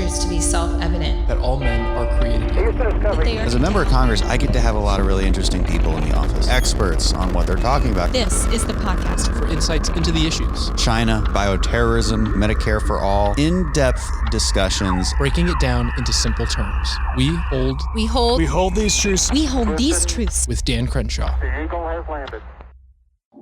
truths to be self-evident. That all men are created equal. As a member of Congress, I get to have a lot of really interesting people in the office, experts on what they're talking about. This is the podcast For insights into the issues. China, bioterrorism, Medicare for all, in-depth discussions. Breaking it down into simple terms. We hold these truths. We hold these truths. with Dan Crenshaw. The Eagle has landed.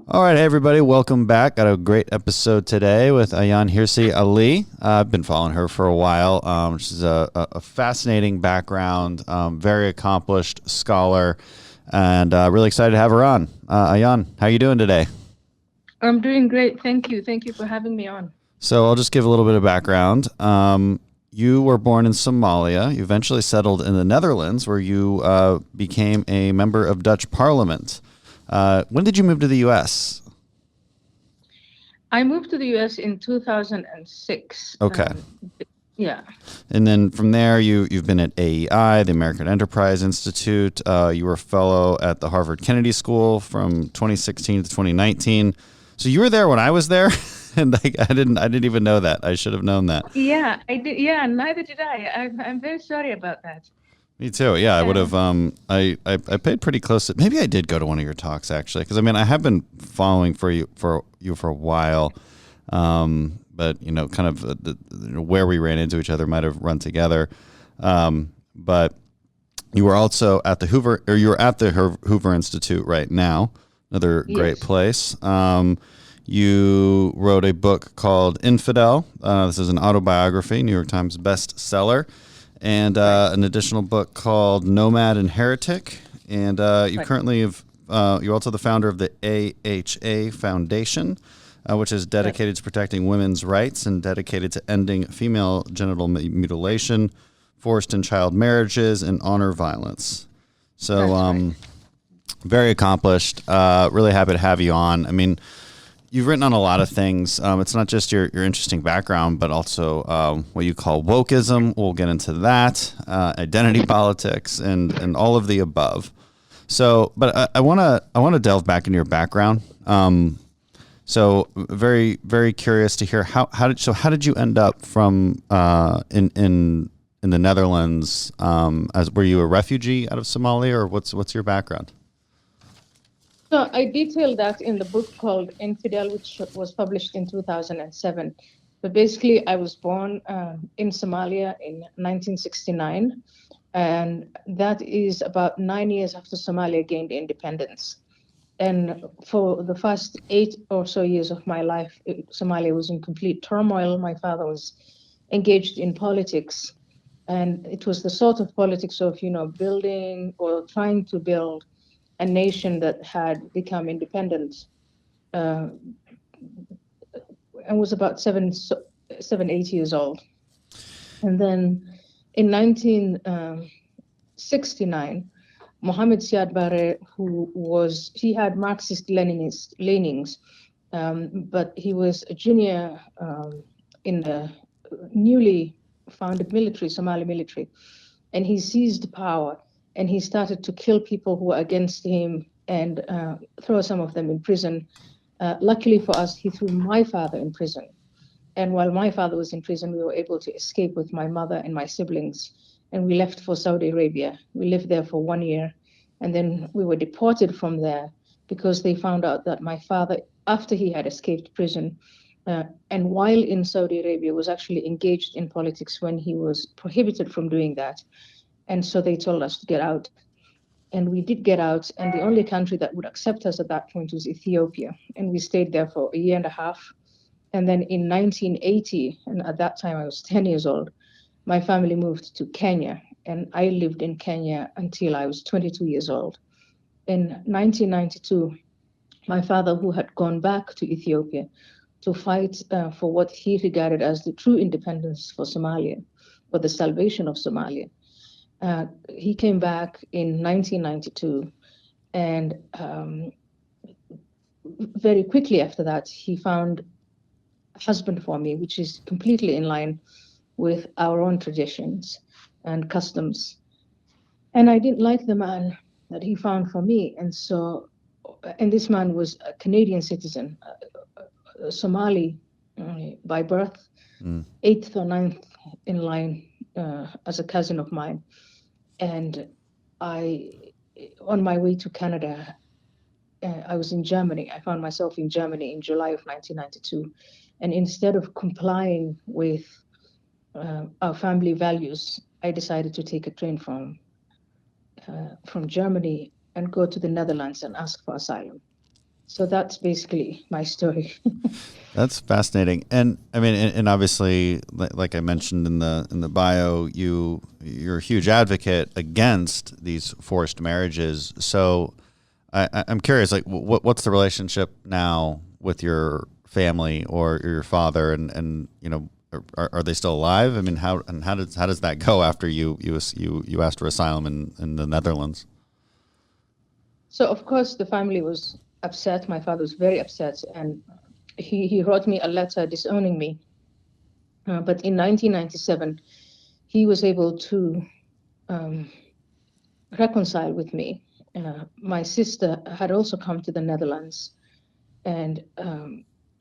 All right, hey everybody, welcome back. Got a great episode today with Ayaan Hirsi Ali. I've been following her for a while. She's a fascinating background, very accomplished scholar, and really excited to have her on. Ayaan, how are you doing today? I'm doing great. Thank you. Thank you for having me on. So I'll just give a little bit of background. You were born in Somalia. You eventually settled in the Netherlands, where you became a member of Dutch Parliament. When did you move to the U.S.? I moved to the U.S. in 2006. Okay. Yeah. And then from there, you've been at AEI, the American Enterprise Institute. You were a fellow at the Harvard Kennedy School from 2016 to 2019. So you were there when I was there, and I didn't even know that. I should have known that. Yeah, I did. Yeah, neither did I. I'm very sorry about that. Me too. Yeah, I would have. I paid pretty close. Maybe I did go to one of your talks actually, because I mean I have been following for you for a while, but you know, kind of where we ran into each other might have run together. But you were also at the Hoover, or you're at the Hoover Institute right now. Another great place. You wrote a book called Infidel. This is an autobiography, New York Times bestseller. And an additional book called Nomad and Heretic. And you currently have, you're also the founder of the AHA Foundation, which is dedicated to protecting women's rights and dedicated to ending female genital mutilation, forced and child marriages, and honor violence. So very accomplished. Really happy to have you on. I mean, you've written on a lot of things. It's not just your interesting background, but also what you call Wokism. We'll get into that, identity politics, and all of the above. So, but I want to delve back into your background. So very, very curious to hear how did you end up from in the Netherlands? Were you a refugee out of Somalia, or what's your background? So I detailed that in the book called Infidel, which was published in 2007. But basically, I was born in Somalia in 1969, and that is about 9 years after Somalia gained independence. And for the first 8 or so years of my life, Somalia was in complete turmoil. My father was engaged in politics, and it was the sort of politics of, building or trying to build a nation that had become independent and was about 7, 8 years old. And then in 1969, Mohammed Siad Barre, he had Marxist-Leninist leanings, but he was a junior in the newly founded military, Somali military, and he seized power. And he started to kill people who were against him and throw some of them in prison. Luckily for us, he threw my father in prison. And while my father was in prison, we were able to escape with my mother and my siblings. And we left for Saudi Arabia. We lived there for 1 year. And then we were deported from there because they found out that my father, after he had escaped prison, and while in Saudi Arabia, was actually engaged in politics when he was prohibited from doing that. And so they told us to get out. And we did get out. And the only country that would accept us at that point was Ethiopia. And we stayed there for a year and a half. And then in 1980, and at that time I was 10 years old, my family moved to Kenya. And I lived in Kenya until I was 22 years old. In 1992, my father, who had gone back to Ethiopia to fight for what he regarded as the true independence for Somalia, for the salvation of Somalia, he came back in 1992, and very quickly after that, he found a husband for me, which is completely in line with our own traditions and customs. And I didn't like the man that he found for me. And this man was a Canadian citizen, Somali by birth, 8th or 9th in line as a cousin of mine. And on my way to Canada, I was in Germany. I found myself in Germany in July of 1992. And instead of complying with our family values, I decided to take a train from Germany and go to the Netherlands and ask for asylum. So that's basically my story. That's fascinating, and I mean, and obviously, like I mentioned in the bio, you're a huge advocate against these forced marriages. So, I'm curious, like, what's the relationship now with your family or your father, and you know, are they still alive? I mean, how does that go after you asked for asylum in the Netherlands? So of course the family was upset. My father was very upset, and he wrote me a letter disowning me. But in 1997, he was able to reconcile with me. My sister had also come to the Netherlands, and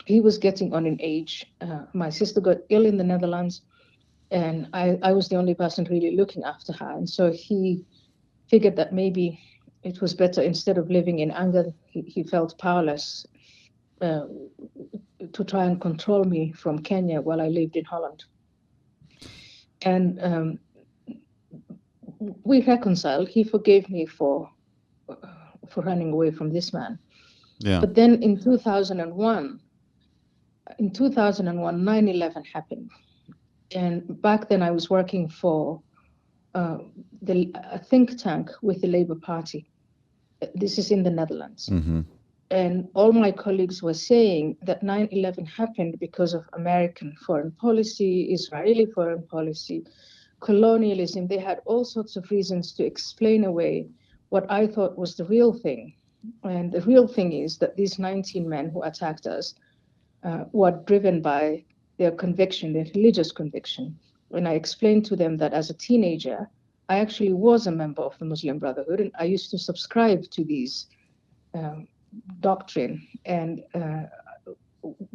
he was getting on in age. My sister got ill in the Netherlands, and I was the only person really looking after her. And so he figured that maybe it was better, instead of living in anger, he felt powerless to try and control me from Kenya while I lived in Holland. And we reconciled. He forgave me for running away from this man. Yeah. But then in 2001, 9/11 happened. And back then I was working for a think tank with the Labour Party. This is in the Netherlands. Mm-hmm. And all my colleagues were saying that 9/11 happened because of American foreign policy, Israeli foreign policy, colonialism. They had all sorts of reasons to explain away what I thought was the real thing. And the real thing is that these 19 men who attacked us were driven by their conviction, their religious conviction. When I explained to them that as a teenager, I actually was a member of the Muslim Brotherhood, and I used to subscribe to these doctrine. And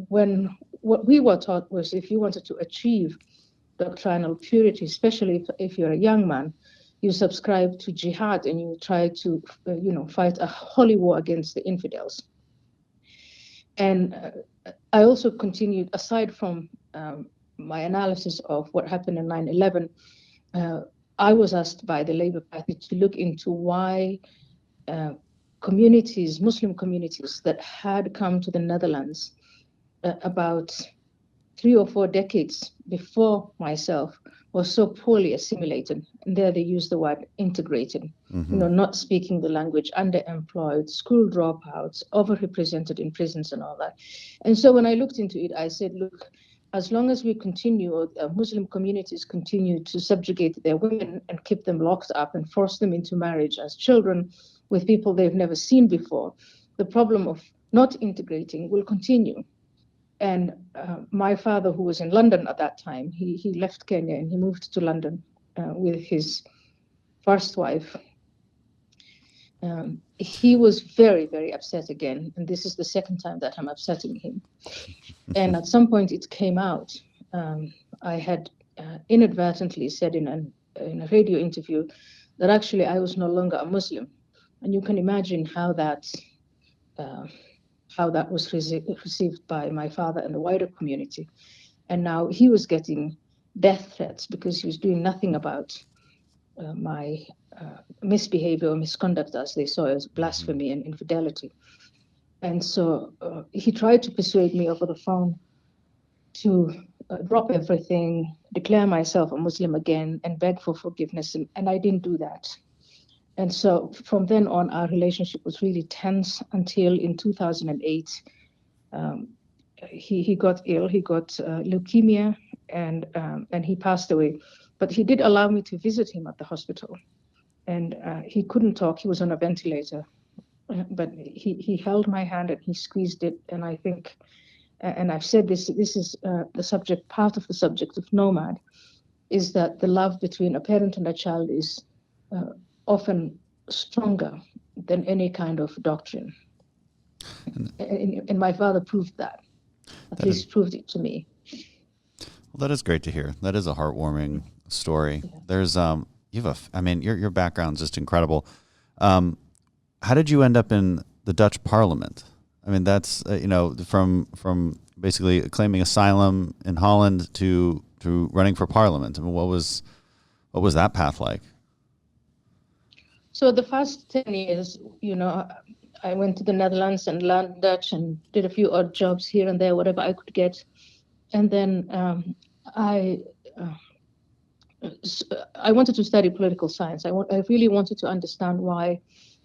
when what we were taught was, if you wanted to achieve doctrinal purity, especially if you're a young man, you subscribe to jihad and you try to fight a holy war against the infidels. And I also continued, aside from my analysis of what happened in 9/11, I was asked by the Labour Party to look into why communities, Muslim communities that had come to the Netherlands about 3 or 4 decades before myself was so poorly assimilated. And there they use the word integrated, not speaking the language, underemployed, school dropouts, overrepresented in prisons and all that. And so when I looked into it, I said, look, as long as we continue, or Muslim communities continue to subjugate their women and keep them locked up and force them into marriage as children with people they've never seen before, the problem of not integrating will continue. And my father, who was in London at that time, he left Kenya and he moved to London with his first wife. He was very, very upset again. And this is the second time that I'm upsetting him. And at some point it came out. I had inadvertently said in a radio interview that actually I was no longer a Muslim. And you can imagine how that was received by my father and the wider community. And now he was getting death threats because he was doing nothing about my misbehavior or misconduct, as they saw as blasphemy and infidelity. And so he tried to persuade me over the phone to drop everything, declare myself a Muslim again, and beg for forgiveness. And I didn't do that. And so from then on, our relationship was really tense until in 2008, he got ill. He got leukemia, and he passed away. But he did allow me to visit him at the hospital. And he couldn't talk. He was on a ventilator. But he held my hand and he squeezed it. And I think, and I've said this is the subject, part of the subject of Nomad, is that the love between a parent and a child is often stronger than any kind of doctrine. And my father proved that, at least proved it to me. Well, that is great to hear. That is a heartwarming story. Yeah. There's your background's just incredible. How did you end up in the Dutch Parliament? I mean, that's from basically claiming asylum in Holland to running for Parliament. I mean, what was that path like? So the first 10 years, I went to the Netherlands and learned Dutch and did a few odd jobs here and there, whatever I could get. And then I wanted to study political science. I really wanted to understand why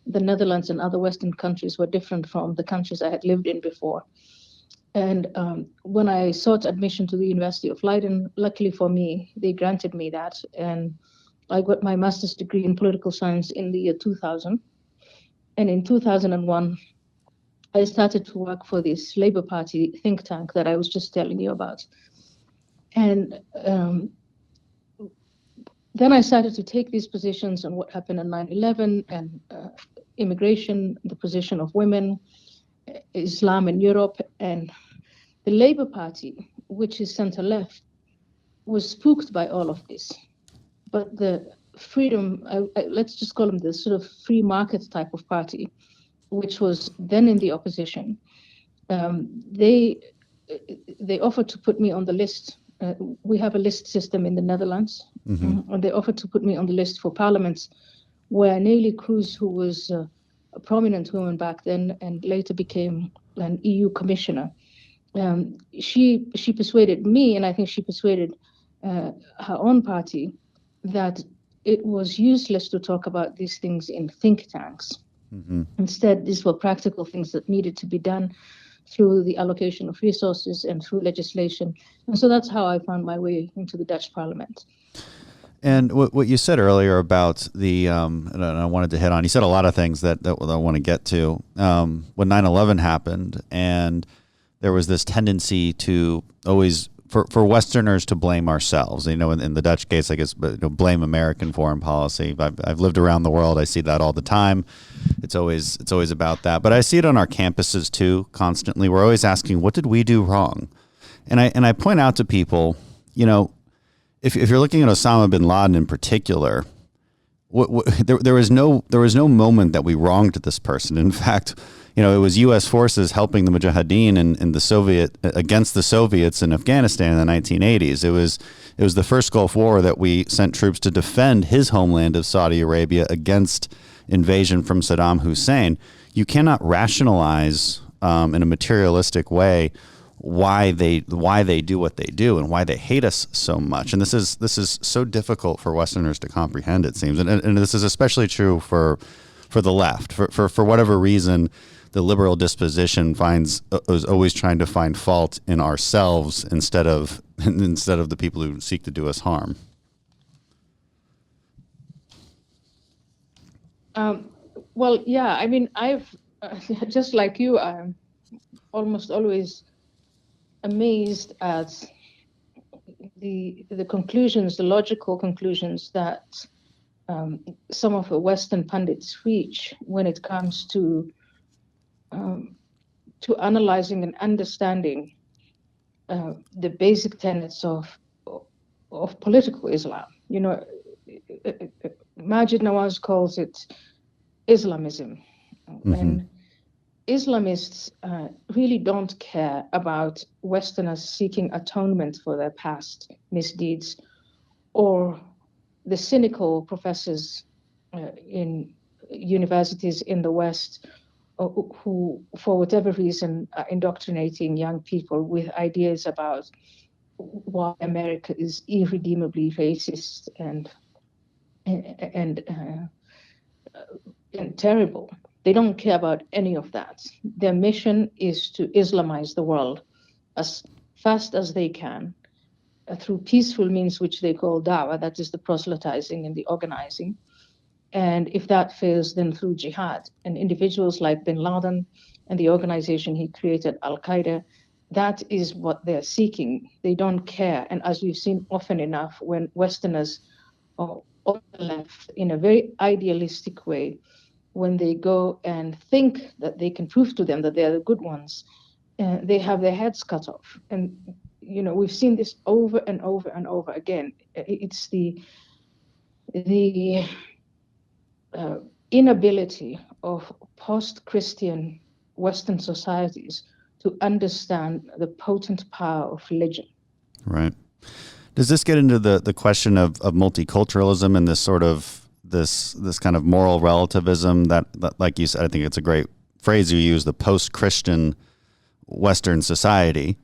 the Netherlands and other Western countries were different from the countries I had lived in before. And when I sought admission to the University of Leiden, luckily for me, they granted me that. And I got my master's degree in political science in the year 2000. And in 2001, I started to work for this Labour Party think tank that I was just telling you about. And then I started to take these positions on what happened on 9/11 and immigration, the position of women, Islam in Europe. And the Labour Party, which is center-left, was spooked by all of this. But the freedom, let's just call them the sort of free market type of party, which was then in the opposition, they offered to put me on the list. We have a list system in the Netherlands, and they offered to put me on the list for parliaments, where Neelie Kroes, who was a prominent woman back then and later became an EU commissioner, she persuaded me, and I think she persuaded her own party, that it was useless to talk about these things in think tanks. Instead, these were practical things that needed to be done through the allocation of resources and through legislation. And so that's how I found my way into the Dutch Parliament. And what you said earlier about the, and I wanted to hit on, you said a lot of things that I want to get to. When 9/11 happened, and there was this tendency to always, for Westerners to blame ourselves. In the Dutch case, I guess, blame American foreign policy. I've lived around the world. I see that all the time. It's always about that. But I see it on our campuses too, constantly. We're always asking, what did we do wrong? And I point out to people, if you're looking at Osama bin Laden in particular, there was no moment that we wronged this person. In fact, it was U.S. forces helping the Mujahideen in the Soviet against the Soviets in Afghanistan in the 1980s. It was the first Gulf War that we sent troops to defend his homeland of Saudi Arabia against invasion from Saddam Hussein. You cannot rationalize in a materialistic way why they do what they do and why they hate us so much. And this is so difficult for Westerners to comprehend, it seems. And this is especially true for the left. For whatever reason, the liberal disposition is always trying to find fault in ourselves instead of the people who seek to do us harm. Well, yeah, I mean, I've just like you, I'm almost always amazed at the conclusions, the logical conclusions that some of the Western pundits reach when it comes to analyzing and understanding the basic tenets of political Islam. Majid Nawaz calls it Islamism, and Islamists really don't care about Westerners seeking atonement for their past misdeeds, or the cynical professors in universities in the West who, for whatever reason, are indoctrinating young people with ideas about why America is irredeemably racist and terrible. They don't care about any of that. Their mission is to Islamize the world as fast as they can through peaceful means, which they call da'wah, that is the proselytizing and the organizing. And if that fails, then through jihad. And individuals like bin Laden and the organization he created, Al-Qaeda, that is what they're seeking. They don't care. And as we've seen often enough, when Westerners are on the left in a very idealistic way, when they go and think that they can prove to them that they're the good ones, they have their heads cut off. And we've seen this over and over and over again. It's the inability of post-Christian Western societies to understand the potent power of religion. Right. Does this get into the question of multiculturalism and this sort of this kind of moral relativism that, like you said, I think it's a great phrase you use, the post-Christian Western society,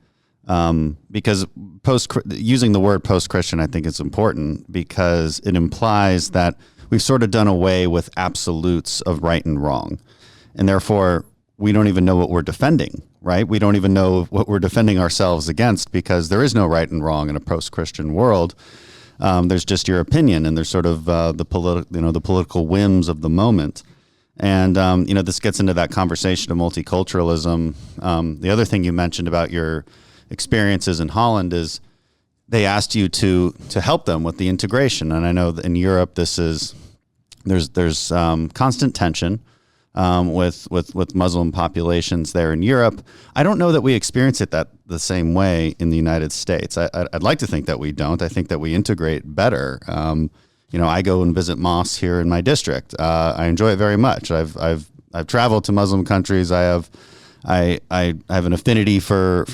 because using the word post-Christian, I think is important because it implies that we've sort of done away with absolutes of right and wrong, and therefore we don't even know what we're defending, right? We don't even know what we're defending ourselves against because there is no right and wrong in a post-Christian world. There's just your opinion, and there's sort of the political whims of the moment. And, this gets into that conversation of multiculturalism. The other thing you mentioned about your experiences in Holland is they asked you to help them with the integration. And I know that in Europe, there's constant tension with Muslim populations there in Europe. I don't know that we experience it the same way in the United States. I'd like to think that we don't. I think that we integrate better. I go and visit mosques here in my district. I enjoy it very much. I've traveled to Muslim countries. I have an affinity for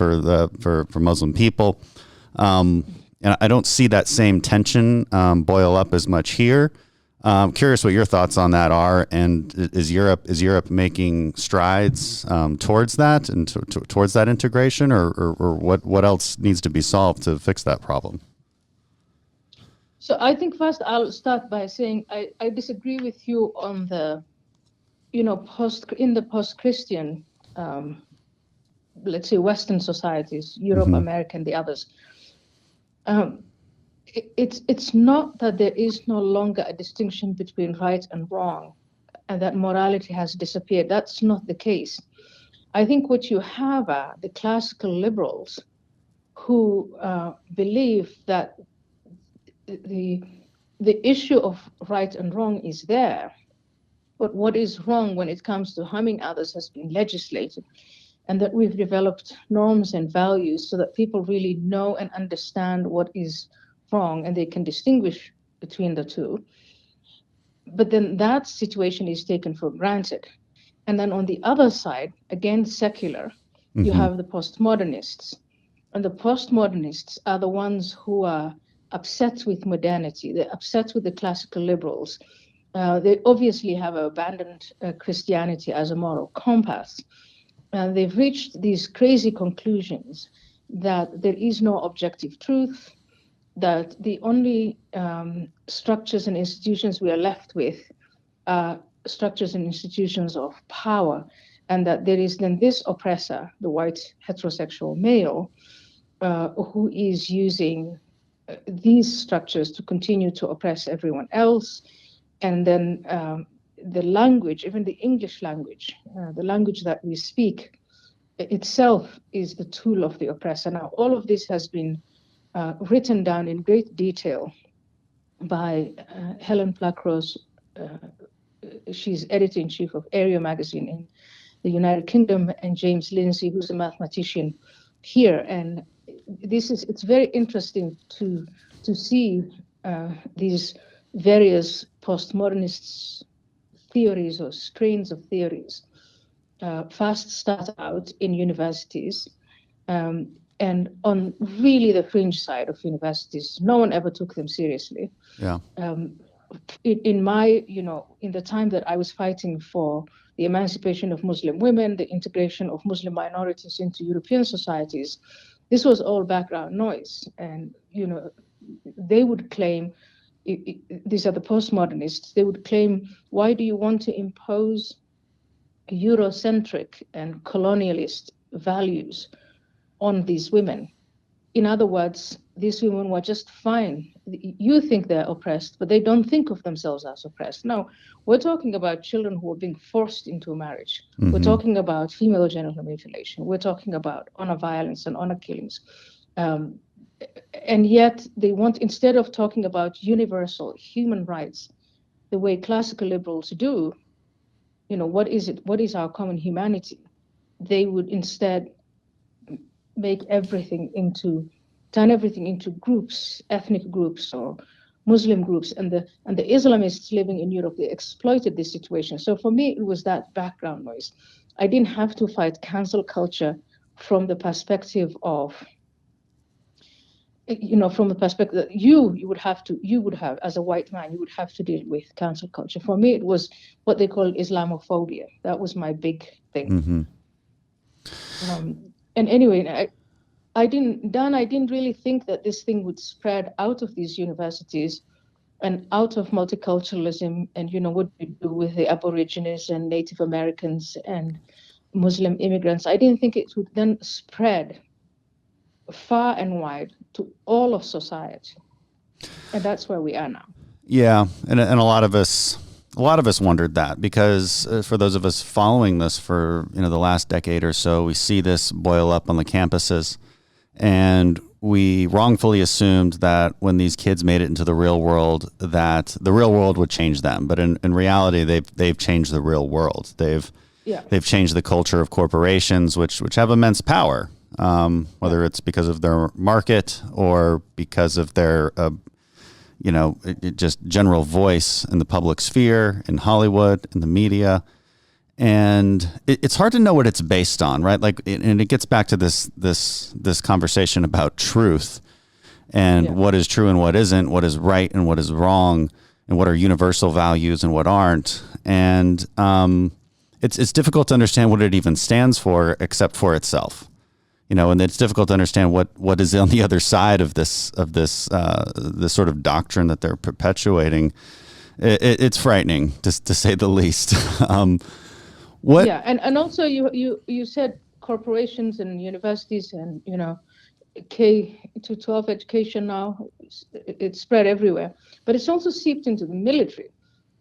Muslim people, and I don't see that same tension boil up as much here. I'm curious what your thoughts on that are, and is Europe making strides towards that and towards that integration, or what else needs to be solved to fix that problem? So I think first I'll start by saying I disagree with you on the, post-Christian, let's say Western societies, Europe, Mm-hmm. America, and the others. It's not that there is no longer a distinction between right and wrong and that morality has disappeared. That's not the case. I think what you have are the classical liberals who believe that the issue of right and wrong is there, but what is wrong when it comes to harming others has been legislated, and that we've developed norms and values so that people really know and understand what is wrong and they can distinguish between the two. But then that situation is taken for granted. And then on the other side, again, secular, Mm-hmm. you have the postmodernists. And the postmodernists are the ones who are upset with modernity. They're upset with the classical liberals. They obviously have abandoned Christianity as a moral compass. And they've reached these crazy conclusions that there is no objective truth, that the only structures and institutions we are left with are structures and institutions of power, and that there is then this oppressor, the white heterosexual male, who is using these structures to continue to oppress everyone else. And then the language, even the English language, the language that we speak itself is the tool of the oppressor. Now, all of this has been written down in great detail by Helen Pluckrose. She's editor-in-chief of Area magazine in the United Kingdom, and James Lindsay, who's a mathematician here. And it's very interesting to see these various postmodernist theories or strains of theories first start out in universities, and on really the fringe side of universities. No one ever took them seriously. Yeah. In the time that I was fighting for the emancipation of Muslim women, the integration of Muslim minorities into European societies, this was all background noise. And, they would claim, these are the postmodernists, they would claim, why do you want to impose Eurocentric and colonialist values on these women? In other words, these women were just fine. You think they're oppressed, but they don't think of themselves as oppressed. Now, we're talking about children who are being forced into a marriage. Mm-hmm. We're talking about female genital mutilation. We're talking about honor violence and honor killings. And yet they want, instead of talking about universal human rights, the way classical liberals do, what is it? What is our common humanity? They would instead make everything into turn everything into groups, ethnic groups or Muslim groups, and the Islamists living in Europe, they exploited this situation. So for me, it was that background noise. I didn't have to fight cancel culture from the perspective of, from the perspective that you would have, as a white man, you would have to deal with cancel culture. For me, it was what they call Islamophobia. That was my big thing. And anyway, I didn't really think that this thing would spread out of these universities and out of multiculturalism and, what we do with the Aborigines and Native Americans and Muslim immigrants. I didn't think it would then spread far and wide to all of society. And that's where we are now. Yeah. And a lot of us wondered that because for those of us following this for, the last decade or so, we see this boil up on the campuses. And we wrongfully assumed that when these kids made it into the real world, that the real world would change them. But in reality, they've changed the real world. They've changed the culture of corporations, which have immense power, whether it's because of their market or because of their, just general voice in the public sphere, in Hollywood, in the media. And it's hard to know what it's based on, right? And it gets back to this conversation about truth and what is true and what isn't, what is right and what is wrong, and what are universal values and what aren't. And it's difficult to understand what it even stands for, except for itself, And it's difficult to understand what is on the other side of this sort of doctrine that they're perpetuating. It's frightening, to say the least. What? Yeah, and also you said corporations and universities and K-12 education now, it's spread everywhere, but it's also seeped into the military,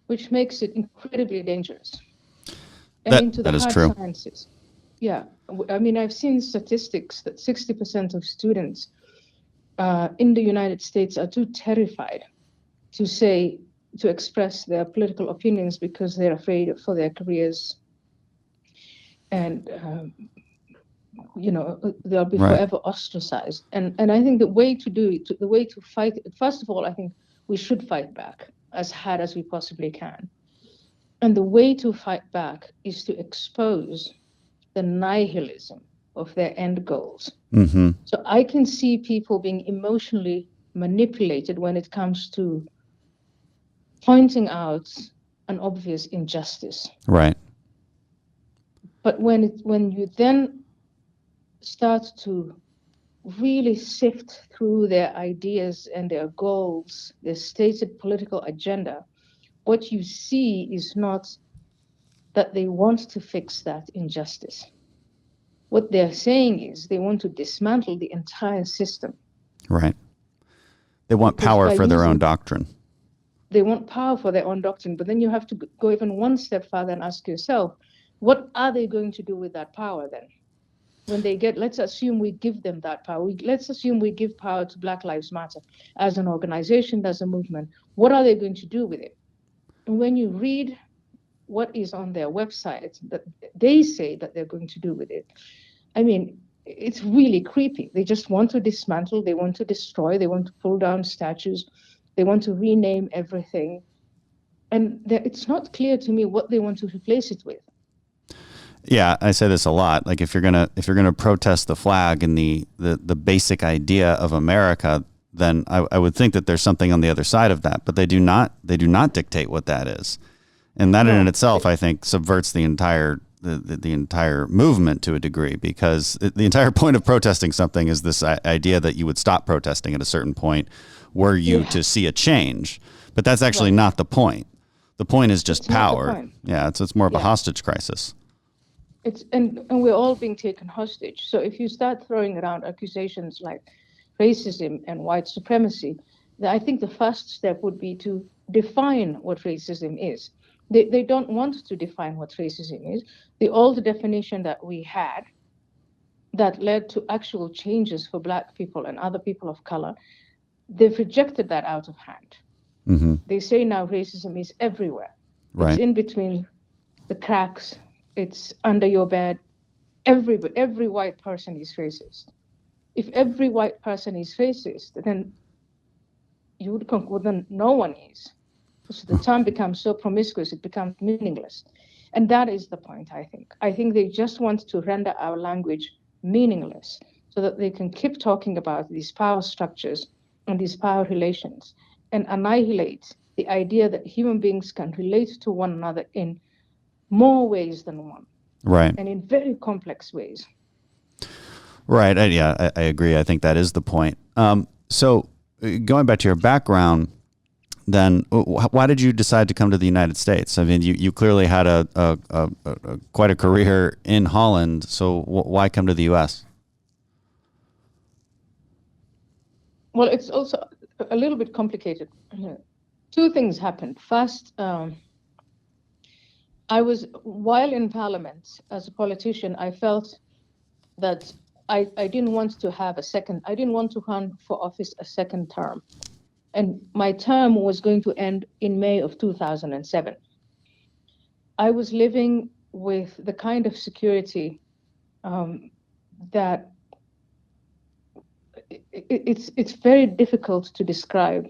which makes it incredibly dangerous. And into the hard sciences. Yeah, I mean, I've seen statistics that 60% of students in the United States are too terrified to express their political opinions because they're afraid for their careers. And, they'll be forever ostracized. And I think the way to fight it, first of all, I think we should fight back as hard as we possibly can. And the way to fight back is to expose the nihilism of their end goals. Mm-hmm. So I can see people being emotionally manipulated when it comes to pointing out an obvious injustice. Right. But when you then start to really sift through their ideas and their goals, their stated political agenda, what you see is not that they want to fix that injustice. What they're saying is they want to dismantle the entire system. Right. They want power for their own doctrine. They want power for their own doctrine, but then you have to go even one step further and ask yourself, what are they going to do with that power then? When they let's assume we give them that power. Let's assume we give power to Black Lives Matter as an organization, as a movement. What are they going to do with it? And when you read what is on their website that they say that they're going to do with it, I mean, it's really creepy. They just want to dismantle, they want to destroy, they want to pull down statues, they want to rename everything. And it's not clear to me what they want to replace it with. Yeah, I say this a lot. Like if you're gonna protest the flag and the basic idea of America, then I would think that there's something on the other side of that. But they do not dictate what that is, and that in itself, I think, subverts the entire movement to a degree, because the entire point of protesting something is this idea that you would stop protesting at a certain point were you to see a change. But that's actually not the point. The point is just power. Yeah, it's more of a hostage crisis. And we're all being taken hostage. So if you start throwing around accusations like racism and white supremacy, then I think the first step would be to define what racism is. They don't want to define what racism is. The old definition that we had that led to actual changes for Black people and other people of color, they've rejected that out of hand. Mm-hmm. They say now racism is everywhere. Right. It's in between the cracks. It's under your bed. Every white person is racist. If every white person is racist, then you would conclude that no one is. So the term becomes so promiscuous, it becomes meaningless. And that is the point, I think. I think they just want to render our language meaningless so that they can keep talking about these power structures and these power relations and annihilate the idea that human beings can relate to one another in more ways than one. Right. And in very complex ways. Right. I agree. I think that is the point. So going back to your background, then why did you decide to come to the United States? I mean, you clearly had a quite a career in Holland. So why come to the U.S.? Well, it's also a little bit complicated. Two things happened. First, while in Parliament as a politician, I felt that I didn't want to I didn't want to run for office a second term. And my term was going to end in May of 2007. I was living with the kind of security that it's very difficult to describe.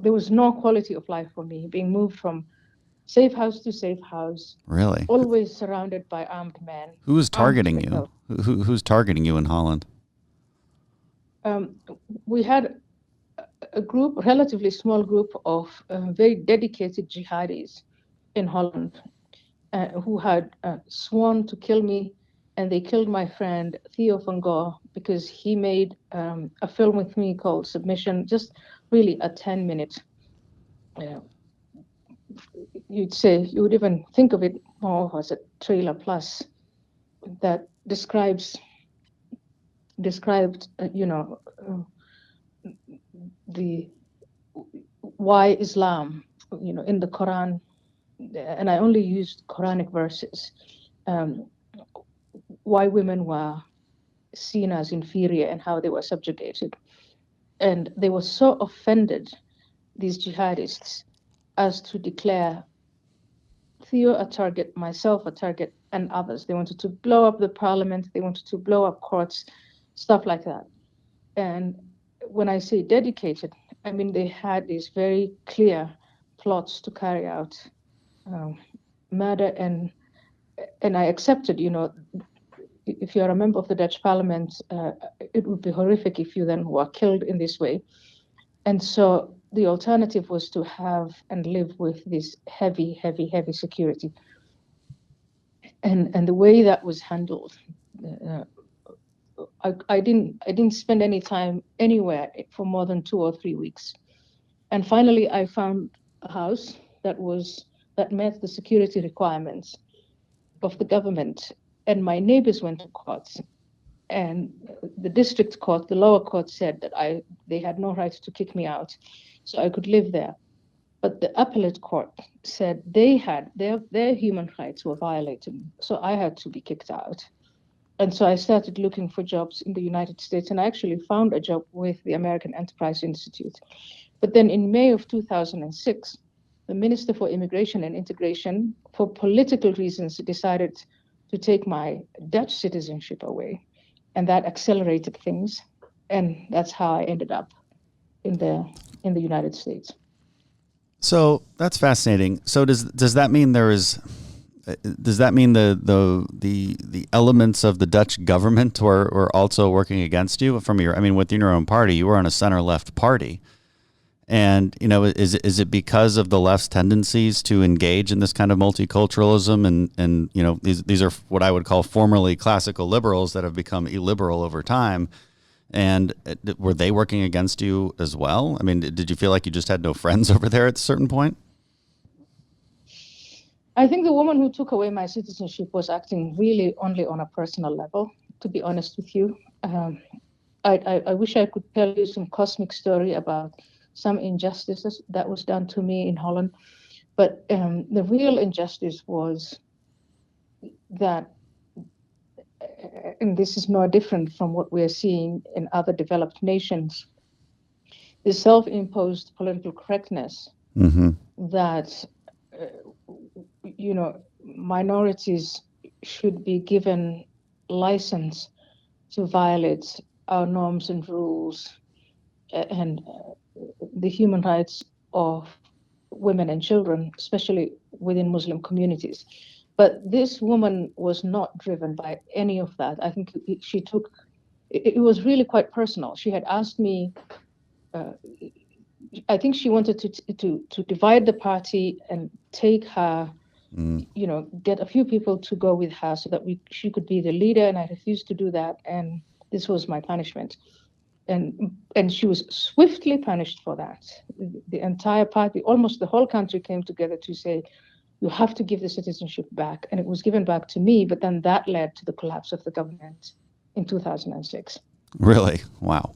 There was no quality of life for me, being moved from safe house to safe house. Really? Always surrounded by armed men. Who was targeting you? Who's targeting you in Holland? We had a relatively small group of very dedicated jihadis in Holland who had sworn to kill me, and they killed my friend Theo van Gogh because he made a film with me called Submission, just really a 10-minute. You would even think of it more as a trailer plus that described the why Islam, in the Quran, and I only used Quranic verses, why women were seen as inferior and how they were subjugated. And they were so offended, these jihadists, as to declare Theo a target, myself a target, and others. They wanted to blow up the parliament, they wanted to blow up courts, stuff like that. And when I say dedicated, I mean they had these very clear plots to carry out murder, and I accepted, if you're a member of the Dutch parliament, it would be horrific if you then were killed in this way. And so the alternative was to have and live with this heavy security. And the way that was handled, I didn't spend any time anywhere for more than 2 or 3 weeks. And finally, I found a house that met the security requirements of the government. And my neighbors went to court, and the district court, the lower court, said that they had no right to kick me out, so I could live there. But the appellate court said their human rights were violated, so I had to be kicked out. And so I started looking for jobs in the United States, and I actually found a job with the American Enterprise Institute. But then in May of 2006, the Minister for Immigration and Integration, for political reasons, decided to take my Dutch citizenship away. And that accelerated things. And that's how I ended up in the United States. So that's fascinating. So does that mean the elements of the Dutch government were also working against you within your own party? You were on a center-left party. And, is it because of the left's tendencies to engage in this kind of multiculturalism and these are what I would call formerly classical liberals that have become illiberal over time? And were they working against you as well? I mean, did you feel like you just had no friends over there at a certain point? I think the woman who took away my citizenship was acting really only on a personal level, to be honest with you. I wish I could tell you some cosmic story about some injustices that was done to me in Holland. But the real injustice was that, and this is no different from what we're seeing in other developed nations, the self-imposed political correctness that, minorities should be given license to violate our norms and rules and the human rights of women and children, especially within Muslim communities. But this woman was not driven by any of that. I think she took, it was really quite personal. She had asked me, I think she wanted to divide the party and take her, get a few people to go with her so that she could be the leader. And I refused to do that. And this was my punishment. And she was swiftly punished for that. The entire party, almost the whole country, came together to say, you have to give the citizenship back. And it was given back to me, but then that led to the collapse of the government in 2006. Really? Wow.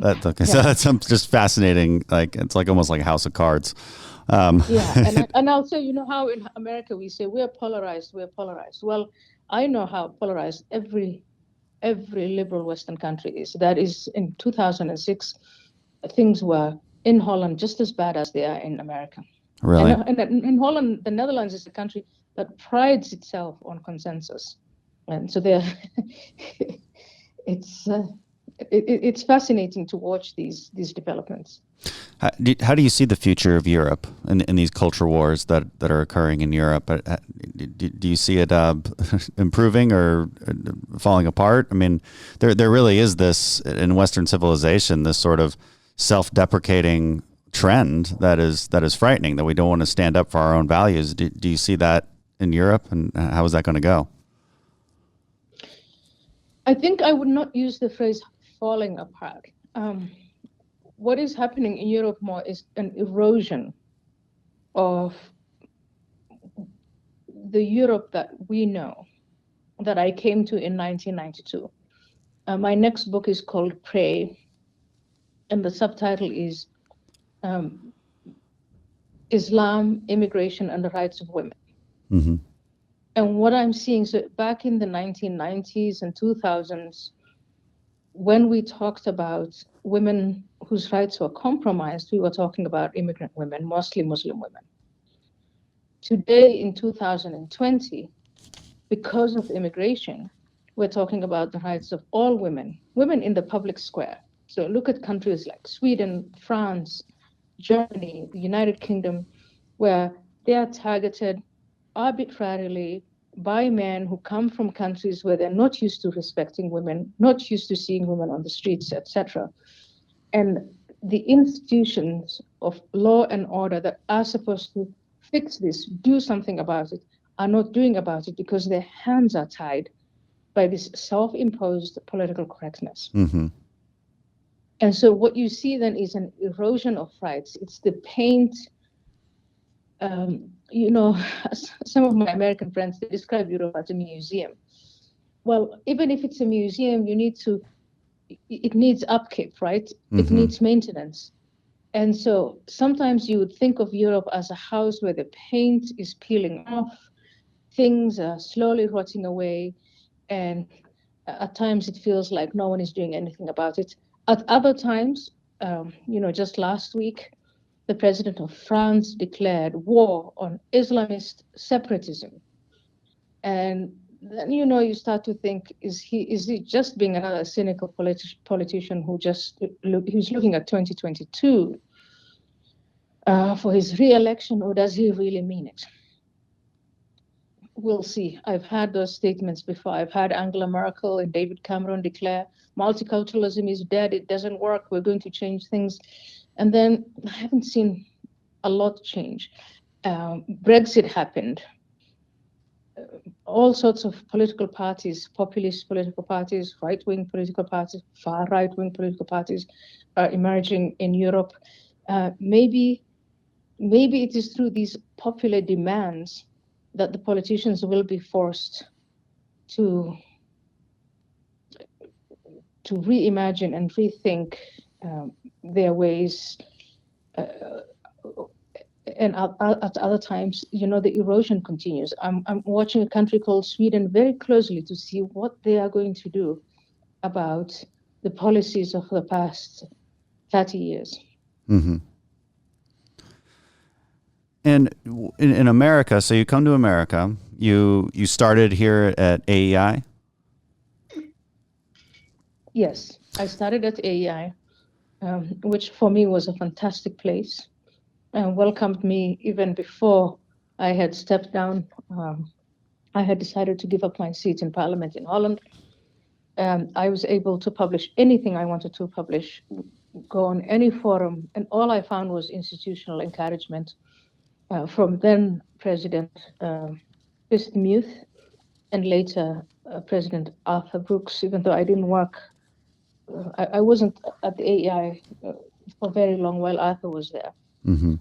So that's just fascinating. Like, it's like almost like a house of cards. And I'll say, how in America we say we're polarized. Well, I know how polarized every liberal Western country is. That is, in 2006, things were in Holland just as bad as they are in America. Really? And in Holland, the Netherlands is a country that prides itself on consensus. And so it's fascinating to watch these developments. How do you see the future of Europe in these culture wars that are occurring in Europe? Do you see it improving or falling apart? I mean, there really is this in Western civilization, this sort of self-deprecating trend that is frightening, that we don't want to stand up for our own values. Do you see that in Europe, and how is that going to go? I think I would not use the phrase falling apart. What is happening in Europe more is an erosion of the Europe that we know, that I came to in 1992. My next book is called Prey, and the subtitle is Islam, Immigration, and the Rights of Women. Mm-hmm. And what I'm seeing, so back in the 1990s and 2000s, when we talked about women whose rights were compromised, we were talking about immigrant women, mostly Muslim women. Today, in 2020, because of immigration, we're talking about the rights of all women in the public square. So look at countries like Sweden, France, Germany, the United Kingdom, where they are targeted arbitrarily by men who come from countries where they're not used to respecting women, not used to seeing women on the streets, etc. And the institutions of law and order that are supposed to fix this, do something about it, are not doing about it because their hands are tied by this self-imposed political correctness. Mm-hmm. And so what you see then is an erosion of rights. It's the paint. Some of my American friends, they describe Europe as a museum. Well, even if it's a museum, it needs upkeep, right? Mm-hmm. It needs maintenance. And so sometimes you would think of Europe as a house where the paint is peeling off, things are slowly rotting away, and at times it feels like no one is doing anything about it. At other times, just last week, the president of France declared war on Islamist separatism. And then, you start to think, is he just being another cynical politician who's looking at 2022 for his re-election, or does he really mean it? We'll see. I've had those statements before. I've had Angela Merkel and David Cameron declare multiculturalism is dead, it doesn't work, we're going to change things. And then I haven't seen a lot change. Brexit happened. All sorts of political parties, populist political parties, right-wing political parties, far right-wing political parties are emerging in Europe. Maybe it is through these popular demands that the politicians will be forced to reimagine and rethink their ways. And at other times, the erosion continues. I'm watching a country called Sweden very closely to see what they are going to do about the policies of the past 30 years. Mm-hmm. And in America, so you come to America, you started here at AEI? Yes. I started at AEI, which for me was a fantastic place and welcomed me even before I had stepped down. I had decided to give up my seat in Parliament in Holland. I was able to publish anything I wanted to publish, go on any forum, and all I found was institutional encouragement from then President Chris Muth and later President Arthur Brooks, even though I didn't work. I wasn't at the AEI for very long while Arthur was there. Mm-hmm.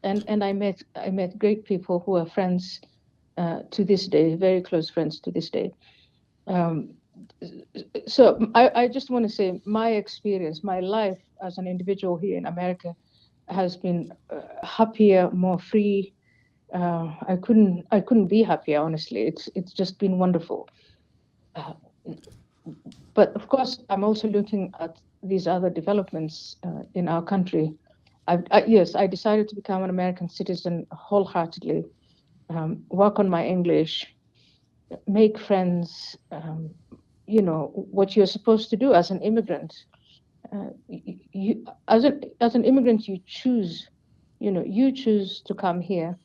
And I met great people who are friends to this day, very close friends to this day. So I just want to say my experience, my life as an individual here in America has been happier, more free. I couldn't be happier, honestly. It's just been wonderful. But of course, I'm also looking at these other developments in our country. Yes, I decided to become an American citizen wholeheartedly, work on my English, make friends, what you're supposed to do as an immigrant. As an immigrant, you choose to come here.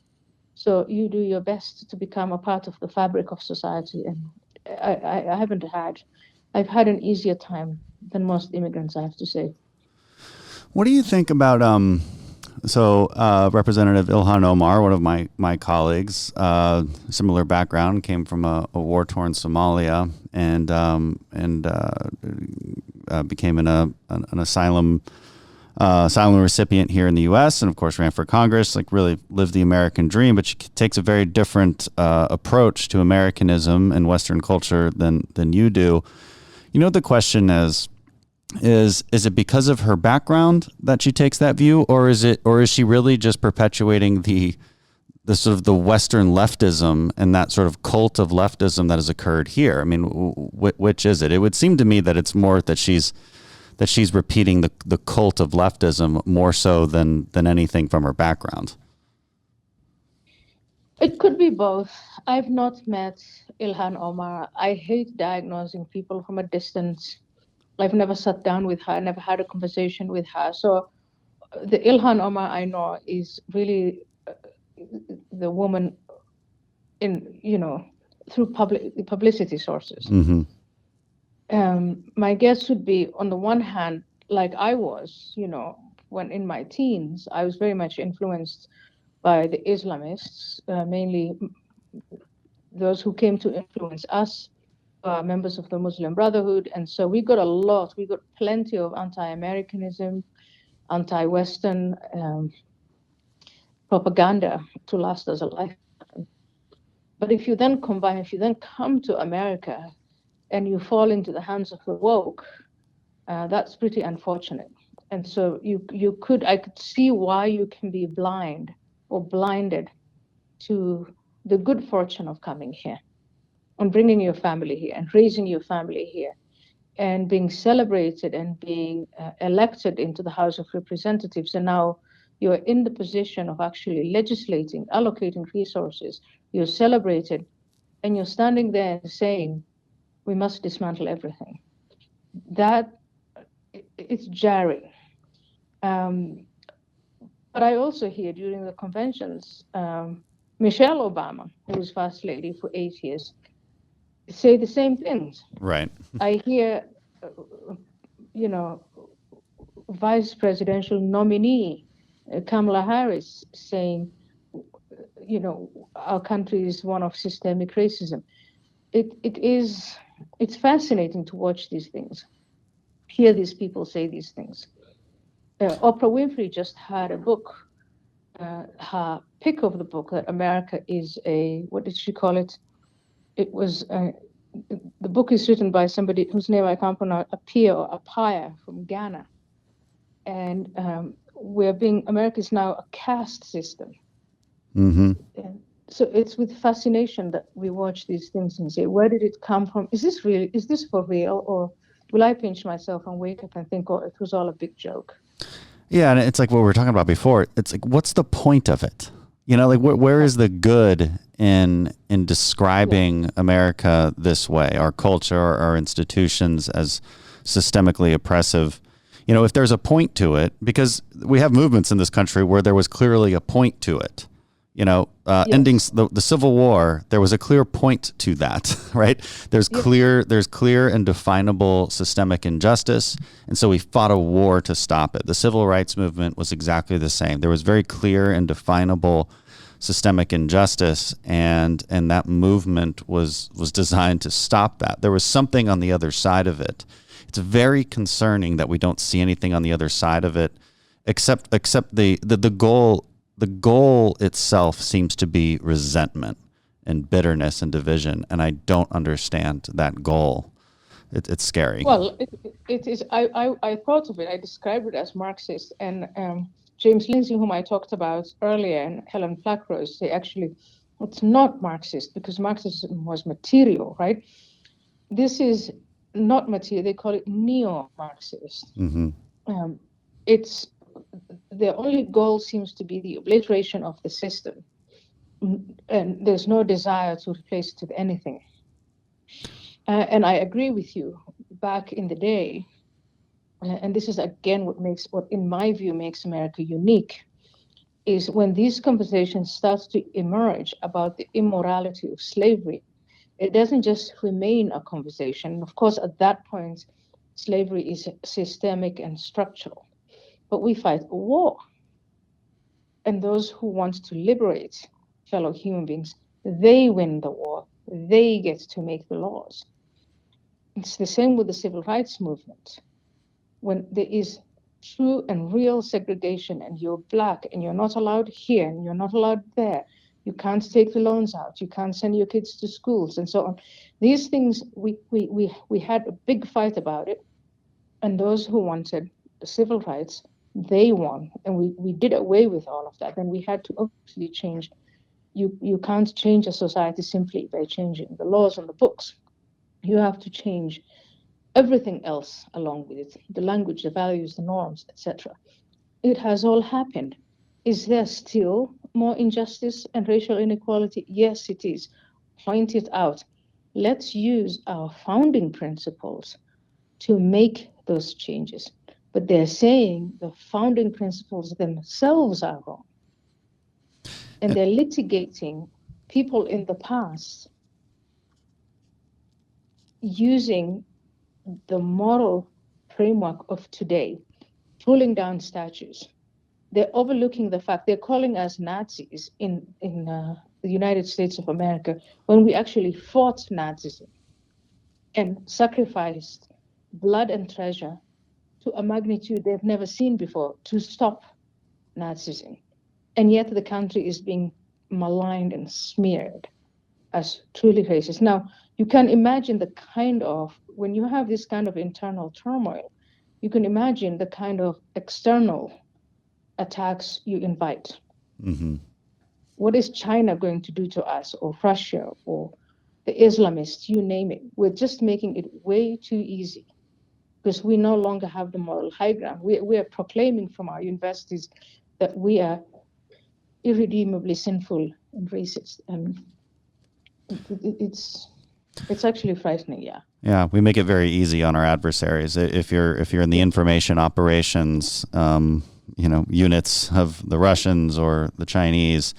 So you do your best to become a part of the fabric of society. And I've had an easier time than most immigrants, I have to say. What do you think about Representative Ilhan Omar, one of my colleagues, similar background, came from a war-torn Somalia and became an asylum recipient here in the U.S. and of course ran for Congress, like really lived the American dream, but she takes a very different approach to Americanism and Western culture than you do. You know, the question is it because of her background that she takes that view, or is she really just perpetuating the sort of the Western leftism and that sort of cult of leftism that has occurred here? I mean, which is it? It would seem to me that it's more that she's repeating the cult of leftism more so than anything from her background. It could be both. I've not met Ilhan Omar. I hate diagnosing people from a distance. I've never sat down with her, never had a conversation with her. So the Ilhan Omar I know is really the woman through publicity sources. Mm-hmm. My guess would be, on the one hand, like I was, when in my teens, I was very much influenced by the Islamists, mainly those who came to influence us, members of the Muslim Brotherhood. And so we got plenty of anti-Americanism, anti-Western propaganda to last us a lifetime. But if you then come to America and you fall into the hands of the woke, that's pretty unfortunate. And so I could see why you can be blind or blinded to the good fortune of coming here and bringing your family here and raising your family here and being celebrated and being elected into the House of Representatives. And now you're in the position of actually legislating, allocating resources. You're celebrated and you're standing there saying, we must dismantle everything. It's jarring. But I also hear during the conventions, Michelle Obama, who was First Lady for 8 years, say the same things. Right. I hear, Vice Presidential nominee Kamala Harris saying, our country is one of systemic racism. It's fascinating to watch these things, hear these people say these things. Oprah Winfrey just had a book, her pick of the book, that America is what did she call it? It was, the book is written by somebody whose name I can't pronounce, Appiah from Ghana. And America is now a caste system. Mm-hmm. And so it's with fascination that we watch these things and say, where did it come from? Is this for real? Or will I pinch myself and wake up and think, oh, it was all a big joke? Yeah, and it's like what we were talking about before. It's like, what's the point of it? Like where is the good in describing America this way, our culture, our institutions as systemically oppressive, if there's a point to it, because we have movements in this country where there was clearly a point to it. Yes. Ending the Civil War, there was a clear point to that, right? There's clear and definable systemic injustice, and so we fought a war to stop it. The Civil Rights Movement was exactly the same. There was very clear and definable systemic injustice, and that movement was designed to stop that. There was something on the other side of it. It's very concerning that we don't see anything on the other side of it, except the goal. The goal itself seems to be resentment and bitterness and division, and I don't understand that goal. It's scary. Well, it is. I thought of it. I described it as Marxist, and James Lindsay, whom I talked about earlier, and Helen Flackrose, they actually, it's not Marxist because Marxism was material, right? This is not material. They call it neo-Marxist. Mm-hmm. The only goal seems to be the obliteration of the system, and there's no desire to replace it with anything. And I agree with you. Back in the day, and this is again what in my view makes America unique, is when these conversations start to emerge about the immorality of slavery. It doesn't just remain a conversation. Of course, at that point, slavery is systemic and structural. But we fight a war. And those who want to liberate fellow human beings, they win the war. They get to make the laws. It's the same with the civil rights movement. When there is true and real segregation and you're black and you're not allowed here and you're not allowed there, you can't take the loans out, you can't send your kids to schools and so on. These things, we had a big fight about it. And those who wanted the civil rights, they won, and we did away with all of that. And we had to obviously change. You can't change a society simply by changing the laws on the books. You have to change everything else along with it, the language, the values, the norms, etc. It has all happened. Is there still more injustice and racial inequality? Yes, it is. Point it out. Let's use our founding principles to make those changes. But they're saying the founding principles themselves are wrong. And they're litigating people in the past using the moral framework of today, pulling down statues. They're overlooking the fact they're calling us Nazis in the United States of America when we actually fought Nazism and sacrificed blood and treasure to a magnitude they've never seen before to stop Nazism. And yet the country is being maligned and smeared as truly racist. Now, you can imagine the kind of, when you have this kind of internal turmoil, you can imagine the kind of external attacks you invite. Mm-hmm. What is China going to do to us, or Russia, or the Islamists, you name it? We're just making it way too easy, because we no longer have the moral high ground. We are proclaiming from our universities that we are irredeemably sinful and racist. And it's actually frightening, yeah. Yeah, we make it very easy on our adversaries. If you're in the information operations, units of the Russians or the Chinese,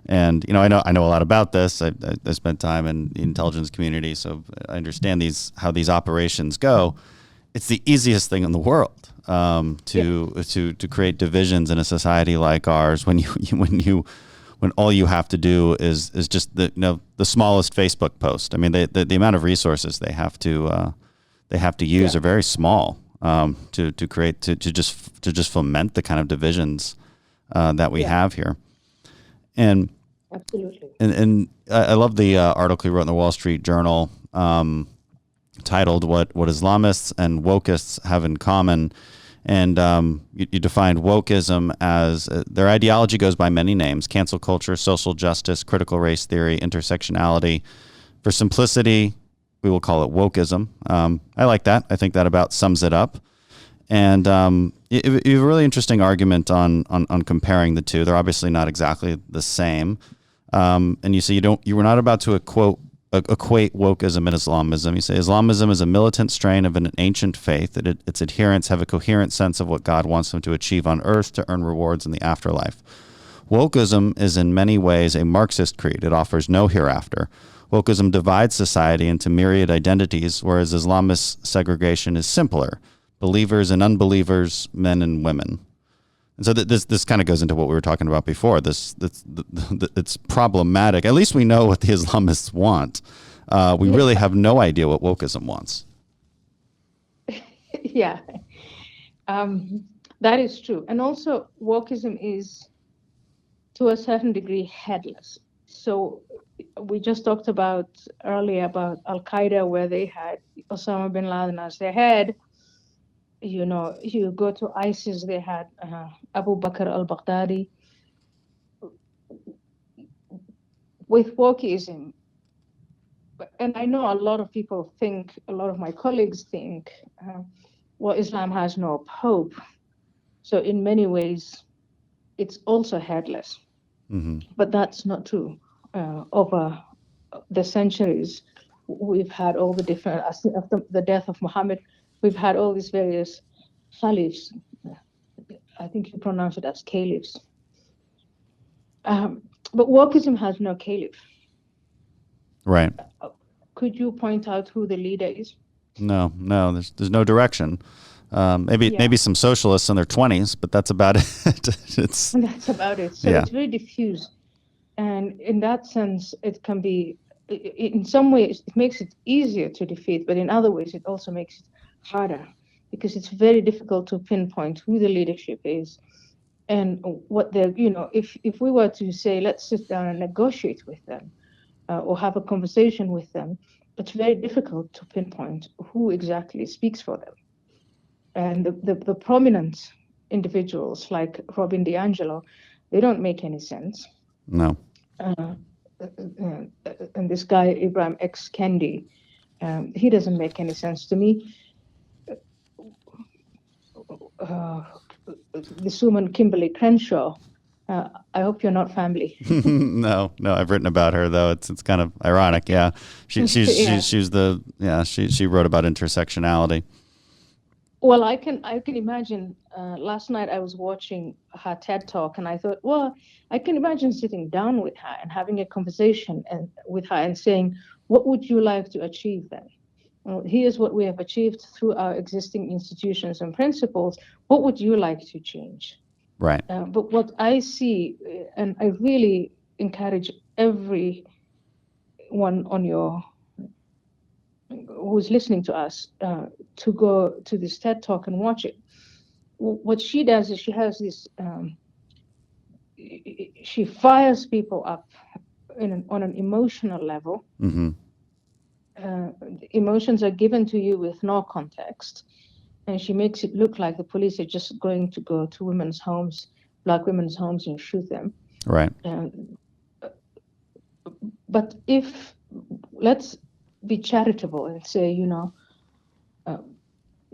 and I know a lot about this. I spent time in the intelligence community, so I understand how these operations go. It's the easiest thing in the world to create divisions in a society like ours when all you have to do is just the smallest Facebook post. I mean, the amount of resources they have to use are very small to just foment the kind of divisions that we have here. And absolutely. And I love the article you wrote in the Wall Street Journal titled "What Islamists and Wokists Have in Common." And you defined Wokism as their ideology goes by many names: cancel culture, social justice, critical race theory, intersectionality. For simplicity, we will call it Wokism. I like that. I think that about sums it up. And you have a really interesting argument on comparing the two. They're obviously not exactly the same. And you say you were not about to quote equate wokeism and Islamism. You say Islamism is a militant strain of an ancient faith, that its adherents have a coherent sense of what God wants them to achieve on earth to earn rewards in the afterlife. Wokeism is in many ways a Marxist creed. It offers no hereafter. Wokeism divides society into myriad identities, whereas Islamist segregation is simpler: believers and unbelievers, men and women. And so this kind of goes into what we were talking about before. It's problematic. At least we know what the Islamists want. We really have no idea what wokeism wants. Yeah, that is true. And also, wokeism is, to a certain degree, headless. So we just talked about earlier about Al-Qaeda, where they had Osama bin Laden as their head. You know, you go to ISIS, they had Abu Bakr al-Baghdadi. With wokeism, and I know a lot of people think, a lot of my colleagues think, well, Islam has no pope. So in many ways, it's also headless. Mm-hmm. But that's not true. Over the centuries, we've had all the different, after the death of Muhammad, we've had all these various caliphs. I think you pronounce it as caliphs. But wokeism has no caliph. Right. Could you point out who the leader is? No, there's no direction. Maybe some socialists in their 20s, but that's about it. That's about it. So it's very diffuse. And in that sense, it can be, in some ways, it makes it easier to defeat, but in other ways, it also makes it harder, because it's very difficult to pinpoint who the leadership is and what they're, if we were to say, let's sit down and negotiate with them or have a conversation with them, it's very difficult to pinpoint who exactly speaks for them. And the prominent individuals like Robin DiAngelo, they don't make any sense. No. And this guy, Ibrahim X. Kendi, he doesn't make any sense to me. This woman, Kimberly Crenshaw, I hope you're not family. No, I've written about her, though. It's kind of ironic. Yeah. She wrote about intersectionality. Well, I can imagine. Last night I was watching her TED Talk, and I thought, well, I can imagine sitting down with her and having a conversation with her and saying, what would you like to achieve then? Well, here's what we have achieved through our existing institutions and principles. What would you like to change? Right. But what I see, and I really encourage everyone who's listening to us to go to this TED Talk and watch it. What she does is she has this, she fires people up on an emotional level. Mm-hmm. Emotions are given to you with no context, and she makes it look like the police are just going to go to women's homes, Black women's homes, and shoot them. Right. But let's be charitable and say,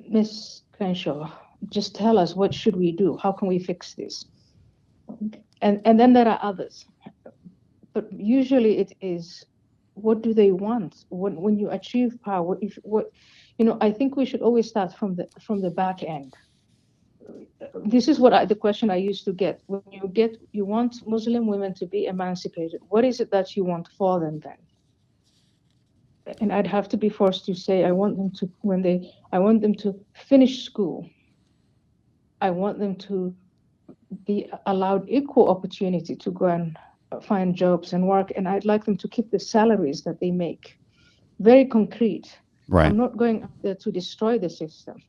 Miss Crenshaw, just tell us, what should we do? How can we fix this? And then there are others. But usually it is, what do they want? When you achieve power, I think we should always start from the back end. This is the question I used to get. When you want Muslim women to be emancipated, what is it that you want for them then? And I'd have to be forced to say, I want them to finish school. I want them to be allowed equal opportunity to go and find jobs and work. And I'd like them to keep the salaries that they make. Very concrete. Right. I'm not going out there to destroy the system.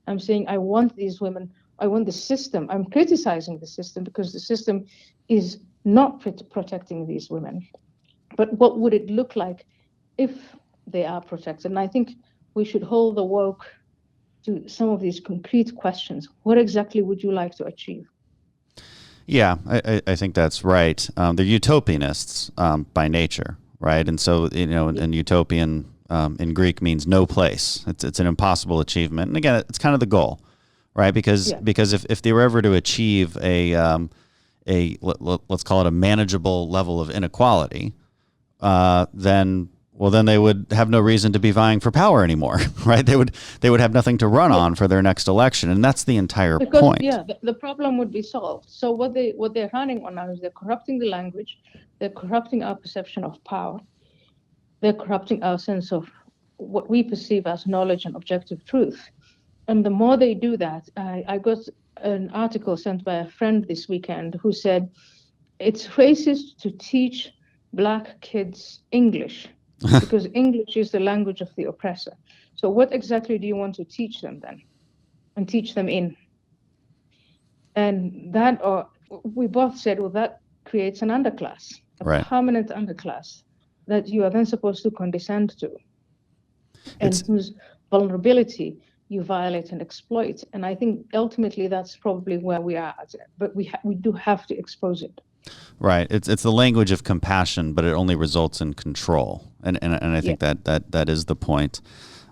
I'm saying I want these women, I want the system. I'm criticizing the system because the system is not protecting these women. But what would it look like if they are protected? And I think we should hold the woke to some of these concrete questions. What exactly would you like to achieve? Yeah, I think that's right. They're utopianists by nature, right? And so, and utopian in Greek means no place. It's an impossible achievement. And again, it's kind of the goal, right? Because if they were ever to achieve let's call it a manageable level of inequality, then well, then they would have no reason to be vying for power anymore, right? They would have nothing to run on for their next election, and that's the entire point. Yeah, the problem would be solved. So what they're running on now is they're corrupting the language, they're corrupting our perception of power, they're corrupting our sense of what we perceive as knowledge and objective truth. And the more they do that, I got an article sent by a friend this weekend who said it's racist to teach Black kids English because English is the language of the oppressor. So what exactly do you want to teach them then, and teach them in? And that, or we both said, well, that creates an underclass, a permanent underclass that you are then supposed to condescend to, and whose vulnerability you violate and exploit. And I think ultimately that's probably where we are at, but we do have to expose it. Right. It's the language of compassion, but it only results in control. And I think that is the point.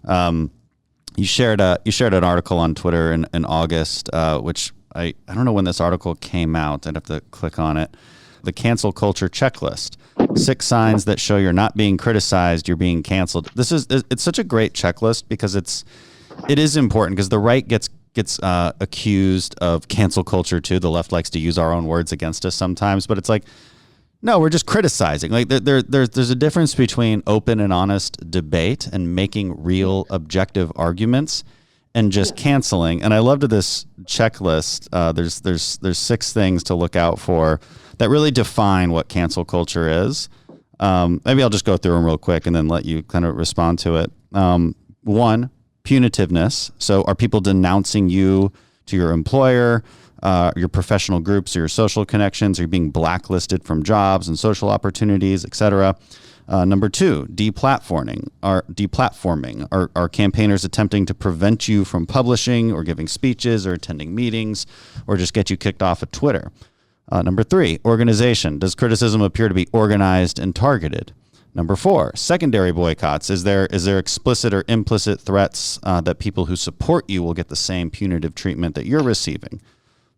You shared an article on Twitter in August, which I don't know when this article came out. I'd have to click on it. The cancel culture checklist. 6 signs that show you're not being criticized, you're being canceled. It's such a great checklist because it is important because the right gets accused of cancel culture too. The left likes to use our own words against us sometimes, but it's like, no, we're just criticizing. Like there's a difference between open and honest debate and making real objective arguments and just canceling. And I loved this checklist. There's 6 things to look out for that really define what cancel culture is. Maybe I'll just go through them real quick and then let you kind of respond to it. 1, punitiveness. So are people denouncing you to your employer, your professional groups, or your social connections? Are you being blacklisted from jobs and social opportunities, etc.? Number 2, deplatforming. Are campaigners attempting to prevent you from publishing or giving speeches or attending meetings or just get you kicked off of Twitter? Number 3, organization. Does criticism appear to be organized and targeted? Number 4, secondary boycotts. Is there explicit or implicit threats that people who support you will get the same punitive treatment that you're receiving?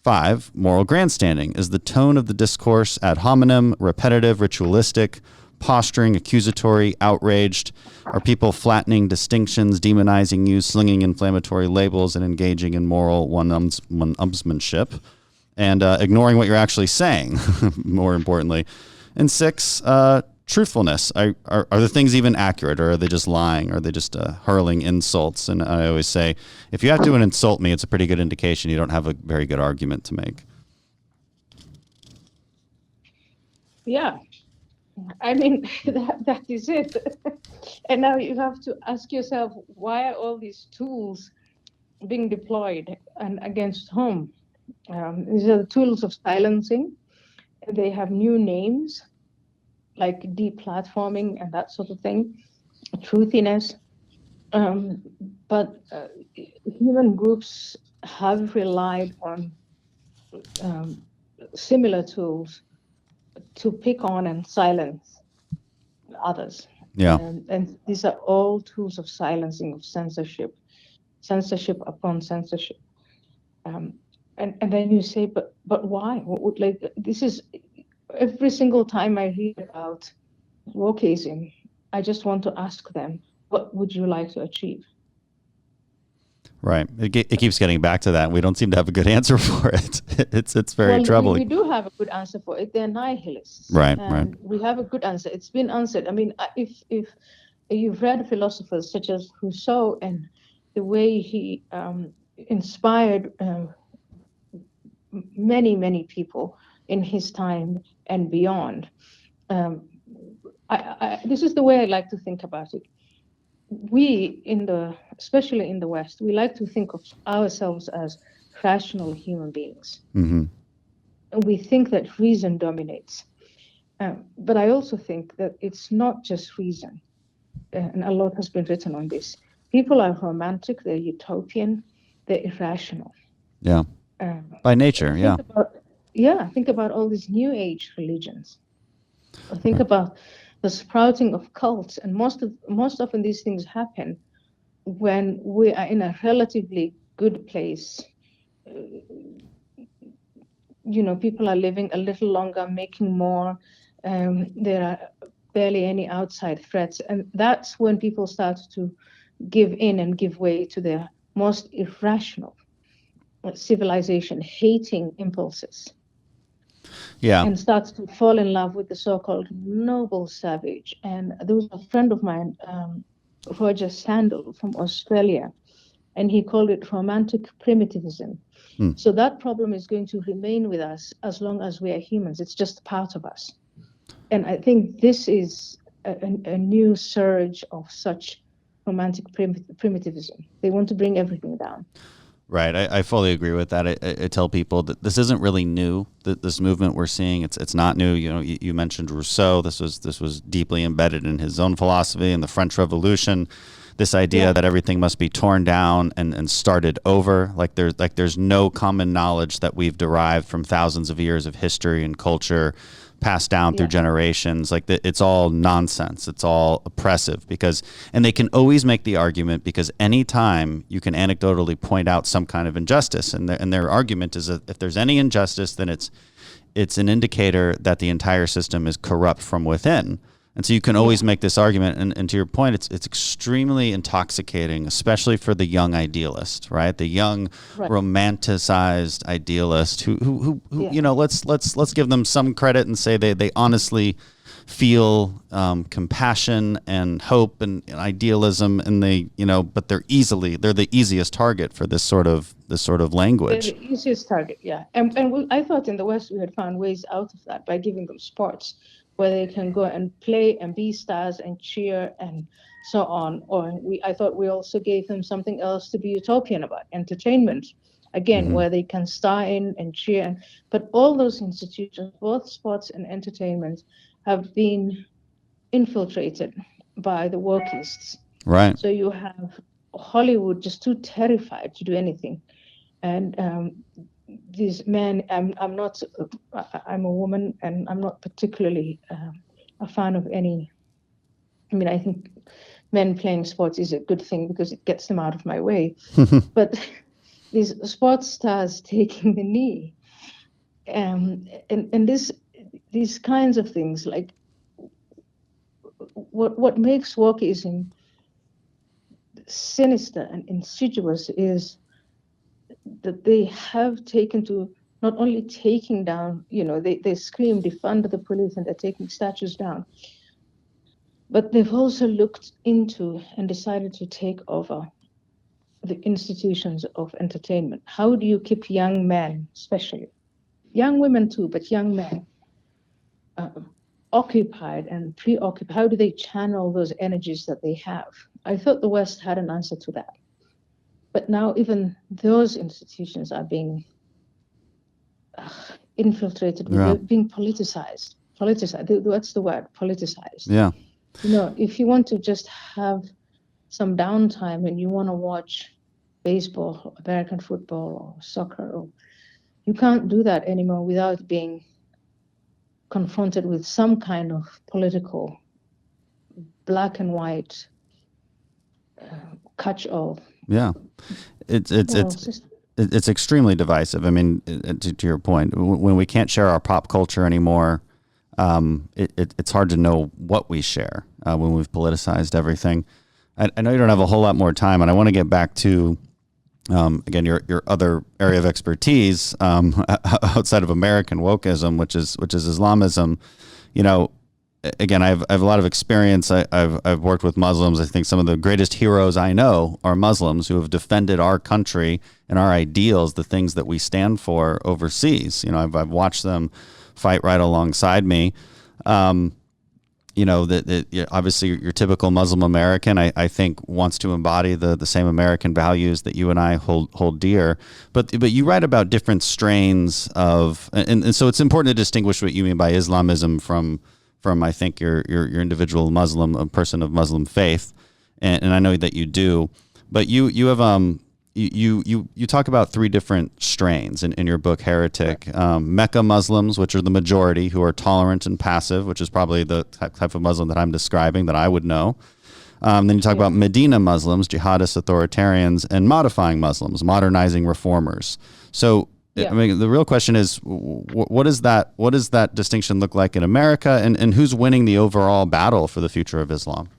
5, moral grandstanding. Is the tone of the discourse ad hominem, repetitive, ritualistic, posturing, accusatory, outraged? Are people flattening distinctions, demonizing you, slinging inflammatory labels, and engaging in moral one-upsmanship? And ignoring what you're actually saying, more importantly. And 6, truthfulness. Are the things even accurate, or are they just lying? Or are they just hurling insults? And I always say, if you have to insult me, it's a pretty good indication you don't have a very good argument to make. Yeah, I mean, that is it. And now you have to ask yourself, why are all these tools being deployed and against whom? These are the tools of silencing. They have new names like deplatforming and that sort of thing, truthiness. But human groups have relied on similar tools to pick on and silence others. Yeah. And these are all tools of silencing, of censorship upon censorship. And then you say, but why? Like, this is, every single time I read about Wokism, I just want to ask them, what would you like to achieve? Right. It keeps getting back to that. We don't seem to have a good answer for it. It's very troubling. We do have a good answer for it. They're nihilists. Right. We have a good answer. It's been answered. I mean, if you've read philosophers such as Rousseau and the way he inspired many people in his time and beyond. This is the way I like to think about it. We, especially in the West, we like to think of ourselves as rational human beings. Mm-hmm. And we think that reason dominates. But I also think that it's not just reason. And a lot has been written on this. People are romantic, they're utopian, they're irrational. Yeah. By nature, Think about all these new age religions. Think about the sprouting of cults, and most often these things happen when we are in a relatively good place. People are living a little longer, making more. There are barely any outside threats. And that's when people start to give in and give way to their most irrational civilization hating impulses. Yeah. And starts to fall in love with the so-called noble savage. And there was a friend of mine, Roger Sandel from Australia, and he called it romantic primitivism. So that problem is going to remain with us as long as we are humans. It's just part of us. And I think this is a new surge of such romantic primitivism. They want to bring everything down. Right. I fully agree with that. I tell people that this isn't really new. That this movement we're seeing, it's not new. You know, you mentioned Rousseau. This was deeply embedded in his own philosophy in the French Revolution. This idea that everything must be torn down and started over. Like there's no common knowledge that we've derived from thousands of years of history and culture passed down through generations. Like it's all nonsense. It's all oppressive and they can always make the argument because anytime you can anecdotally point out some kind of injustice, and their argument is that if there's any injustice, then it's an indicator that the entire system is corrupt from within. And so you can always make this argument, and to your point, it's extremely intoxicating, especially for the young idealist, right? The young, romanticized idealist who you know, let's give them some credit and say they honestly feel compassion and hope and idealism, and but they're the easiest target for this sort of language. They're the easiest target, yeah. And I thought in the West we had found ways out of that by giving them sports, where they can go and play and be stars and cheer and so on. Or I thought we also gave them something else to be utopian about, entertainment, again, where they can star in and cheer. But all those institutions, both sports and entertainment, have been infiltrated by the wokists. Right. So you have Hollywood just too terrified to do anything. And these men, I'm a woman, and I'm not particularly a fan of any. I mean, I think men playing sports is a good thing because it gets them out of my way. But these sports stars taking the knee, and these kinds of things, like what makes wokeism sinister and insidious is that they have taken to not only taking down, they scream, defund the police, and they're taking statues down, but they've also looked into and decided to take over the institutions of entertainment. How do you keep young men, especially young women too, but young men, occupied and preoccupied? How do they channel those energies that they have? I thought the West had an answer to that. But now even those institutions are being infiltrated, being politicized. What's the word? Politicized. Yeah. If you want to just have some downtime and you want to watch baseball, or American football, or soccer, you can't do that anymore without being confronted with some kind of political black and white catch-all. Yeah, it's extremely divisive. I mean, to your point, when we can't share our pop culture anymore, it's hard to know what we share when we've politicized everything. I know you don't have a whole lot more time, and I want to get back to again your other area of expertise outside of American wokeism, which is Islamism. Again, I have a lot of experience. I've worked with Muslims. I think some of the greatest heroes I know are Muslims who have defended our country and our ideals, the things that we stand for overseas. I've watched them fight right alongside me. Obviously your typical Muslim American, I think, wants to embody the same American values that you and I hold dear. But you write about different strains of, and so it's important to distinguish what you mean by Islamism from I think your individual Muslim, a person of Muslim faith, and I know that you do, but you have you talk about three different strains in your book Heretic. Mecca Muslims, which are the majority, who are tolerant and passive, which is probably the type of Muslim that I'm describing that I would know. Then you talk about Medina Muslims, jihadist authoritarians, and modifying Muslims, modernizing reformers. So I mean, the real question is, what does that distinction look like in America, and who's winning the overall battle for the future of Islam?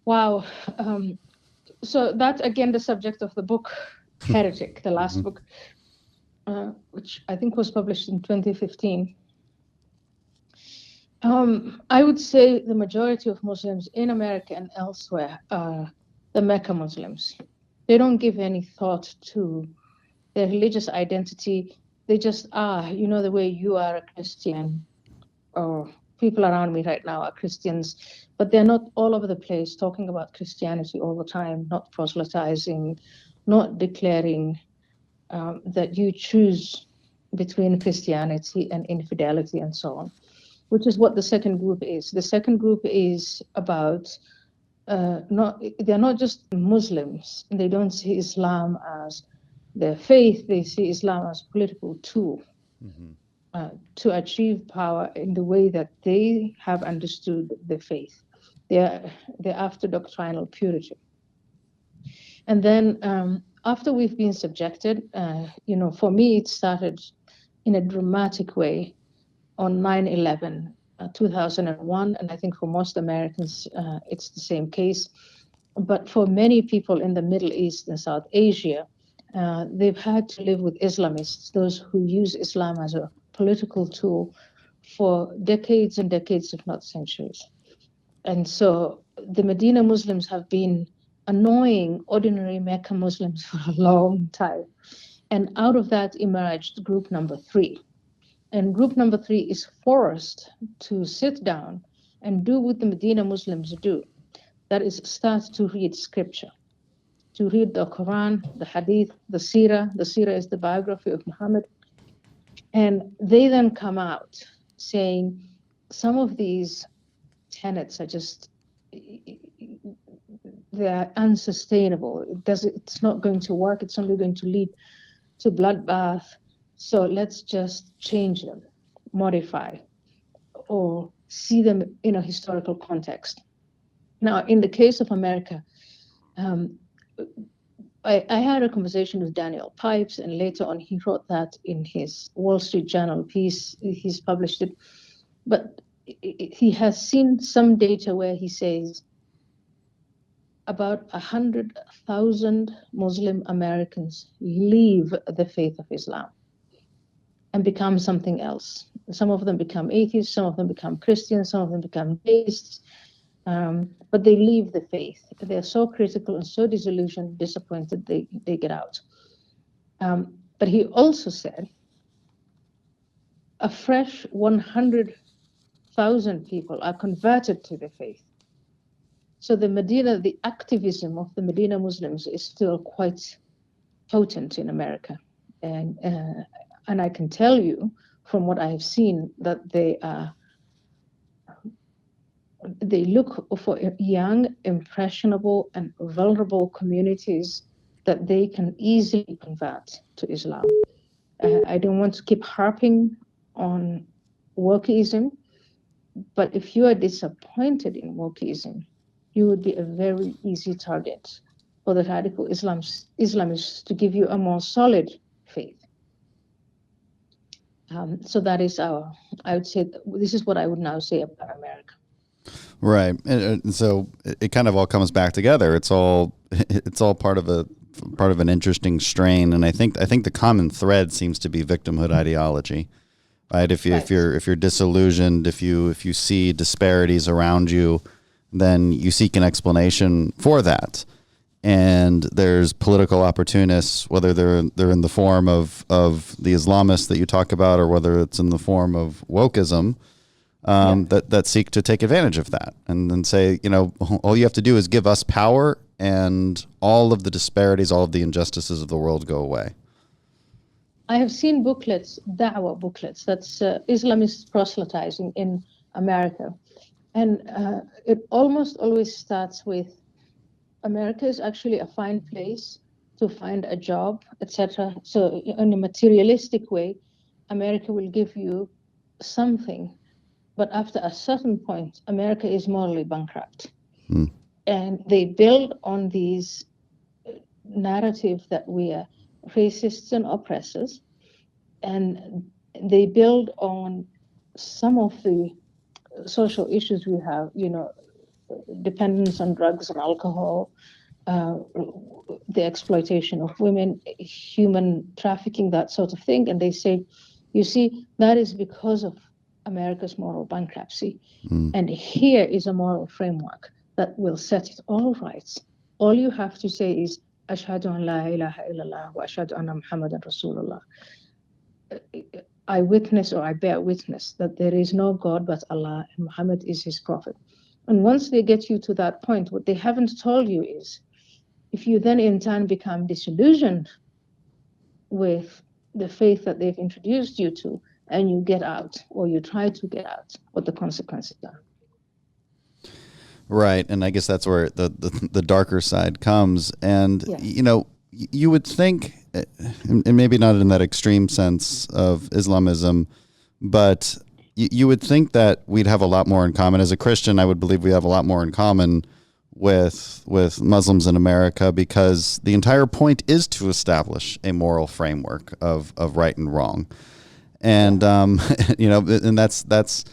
Wow. So that's again the subject of the book Heretic, the last book, which I think was published in 2015. I would say the majority of Muslims in America and elsewhere are the Mecca Muslims. They don't give any thought to their religious identity. They just are, the way you are a Christian, or people around me right now are Christians, but they're not all over the place talking about Christianity all the time, not proselytizing, not declaring that you choose between Christianity and infidelity and so on, which is what the second group is. The second group is about they're not just Muslims. They don't see Islam as their faith. They see Islam as a political tool to achieve power in the way that they have understood the faith. They're after doctrinal purity. And then after we've been subjected, for me, it started in a dramatic way on 9/11, 2001, and I think for most Americans, it's the same case. But for many people in the Middle East and South Asia, they've had to live with Islamists, those who use Islam as a political tool for decades and decades, if not centuries. And so the Medina Muslims have been annoying ordinary Mecca Muslims for a long time. And out of that emerged group number 3. And group number 3 is forced to sit down and do what the Medina Muslims do. That is, start to read scripture, to read the Quran, the Hadith, the Seerah. The Seerah is the biography of Muhammad. And they then come out saying some of these tenets are just, they're unsustainable. It's not going to work. It's only going to lead to bloodbath. So let's just change them, modify, or see them in a historical context. Now, in the case of America, I had a conversation with Daniel Pipes, and later on he wrote that in his Wall Street Journal piece. He's published it. But he has seen some data where he says about 100,000 Muslim Americans leave the faith of Islam and become something else. Some of them become atheists, some of them become Christians, some of them become deists, but they leave the faith. They're so critical and so disillusioned, disappointed, they get out. But he also said a fresh 100,000 people are converted to the faith. So the activism of the Medina Muslims is still quite potent in America. And I can tell you from what I have seen that they look for young, impressionable, and vulnerable communities that they can easily convert to Islam. I don't want to keep harping on Wokism, but if you are disappointed in Wokism, you would be a very easy target for the radical Islamists to give you a more solid faith. So that is I would say, this is what I would now say about America. Right, and so it kind of all comes back together. It's all part of an interesting strain, and I think the common thread seems to be victimhood ideology, right? If you're disillusioned, if you see disparities around you, then you seek an explanation for that. And there's political opportunists, whether they're in the form of the Islamists that you talk about, or whether it's in the form of Wokism, that seek to take advantage of that and then say, all you have to do is give us power, and all of the disparities, all of the injustices of the world go away. I have seen booklets, da'wah booklets, that's Islamist proselytizing in America. And it almost always starts with, America is actually a fine place to find a job, etc. So in a materialistic way, America will give you something, but after a certain point, America is morally bankrupt. And they build on these narrative that we are racists and oppressors, and they build on some of the social issues we have, dependence on drugs and alcohol, the exploitation of women, human trafficking, that sort of thing. And they say, you see, that is because of America's moral bankruptcy. And here is a moral framework that will set it all right. All you have to say is, Ashhadu an la ilaha illallah wa ashhadu anna Muhammadan Rasulullah. I witness, or I bear witness, that there is no God but Allah and Muhammad is his prophet. And once they get you to that point, what they haven't told you is, if you then in turn become disillusioned with the faith that they've introduced you to, and you get out, or you try to get out, what the consequences are. Right. And I guess that's where the darker side comes. And, you would think, and maybe not in that extreme sense of Islamism, but you would think that we'd have a lot more in common. As a Christian, I would believe we have a lot more in common with Muslims in America, because the entire point is to establish a moral framework of right and wrong. And, and that's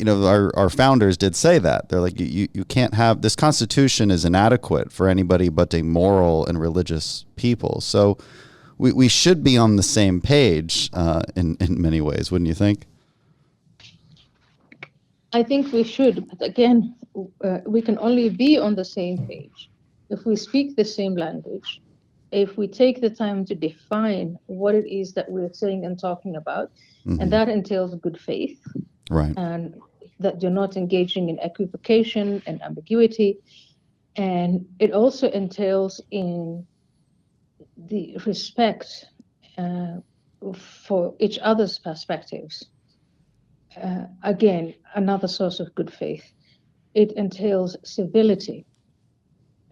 our founders did say that. They're like, you can't have, this Constitution is inadequate for anybody but a moral and religious people. So we should be on the same page in many ways, wouldn't you think? I think we should, but again, we can only be on the same page if we speak the same language, if we take the time to define what it is that we're saying and talking about, and that entails good faith, right? And that you're not engaging in equivocation and ambiguity, and it also entails in the respect for each other's perspectives. Again, another source of good faith. It entails civility.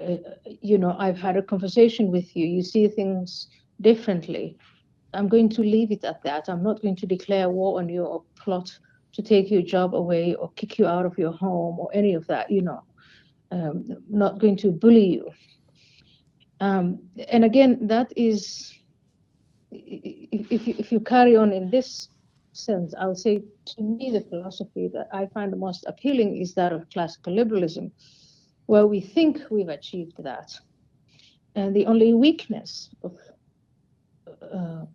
I've had a conversation with you. You see things differently. I'm going to leave it at that. I'm not going to declare war on you or plot to take your job away or kick you out of your home or any of that. Not going to bully you. And again, that is, if you carry on in this sense, I would say, to me, the philosophy that I find the most appealing is that of classical liberalism, where we think we've achieved that. And the only weakness of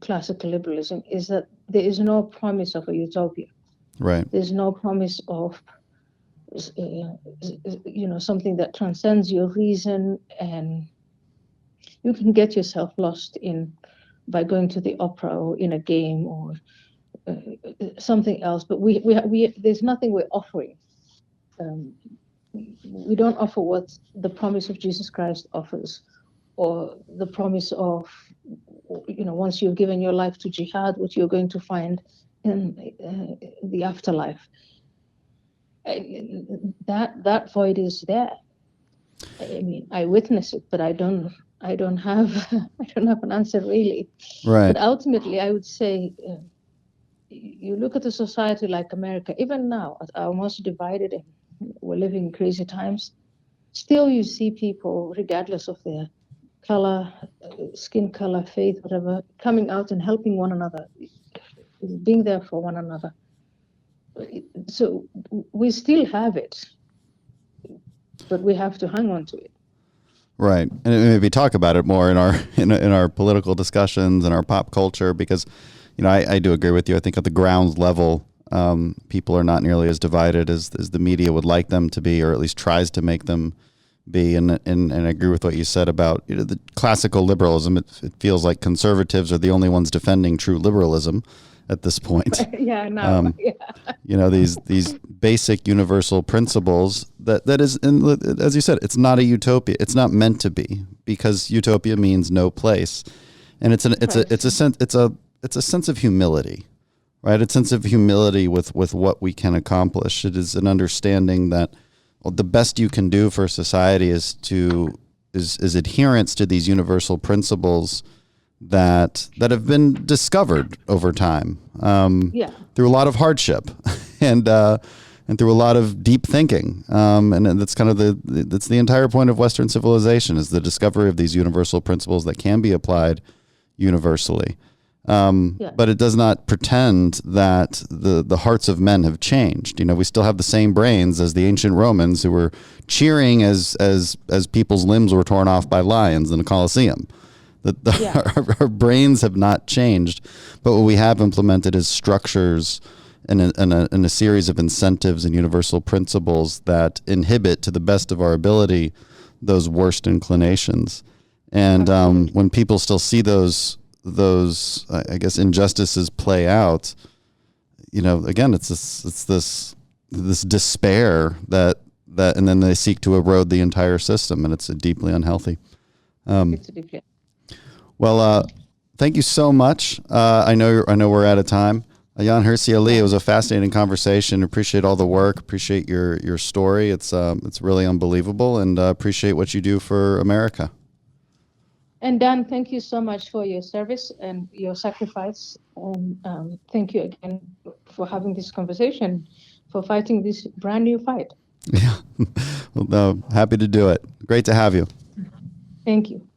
classical liberalism is that there is no promise of a utopia. Right. There's no promise of, something that transcends your reason, and you can get yourself lost by going to the opera or in a game or something else. But we there's nothing we're offering. We don't offer what the promise of Jesus Christ offers, or the promise of, once you've given your life to jihad, what you're going to find in the afterlife. That void is there. I mean, I witness it, but I don't have an answer really. Right. But ultimately, I would say, you look at a society like America, even now, our most divided, and we're living in crazy times. Still, you see people, regardless of their color, skin color, faith, whatever, coming out and helping one another, being there for one another. So we still have it, but we have to hang on to it. Right, and maybe talk about it more in our political discussions and our pop culture, because I do agree with you. I think at the ground level, people are not nearly as divided as the media would like them to be, or at least tries to make them be. And I agree with what you said about the classical liberalism. It feels like conservatives are the only ones defending true liberalism at this point. Yeah, no. These basic universal principles that is, as you said, it's not a utopia. It's not meant to be, because utopia means no place, and it's a sense of humility, right? A sense of humility with what we can accomplish. It is an understanding that the best you can do for society is adherence to these universal principles that have been discovered over time, through a lot of hardship and through a lot of deep thinking, and that's kind of that's the entire point of Western civilization, is the discovery of these universal principles that can be applied universally. But it does not pretend that the hearts of men have changed. You know, we still have the same brains as the ancient Romans who were cheering as people's limbs were torn off by lions in the Colosseum. Our brains have not changed, but what we have implemented is structures and a series of incentives and universal principles that inhibit, to the best of our ability, those worst inclinations. And when people still see those I guess injustices play out, you know, again, it's this despair that and then they seek to erode the entire system, and it's deeply unhealthy. Well, thank you so much. I know we're out of time. Ayaan Hirsi Ali, it was a fascinating conversation. Appreciate all the work. Appreciate your story. It's really unbelievable, and appreciate what you do for America. And Dan, thank you so much for your service and your sacrifice. And thank you again for having this conversation, for fighting this brand new fight. Yeah, well, no, happy to do it. Great to have you. Thank you.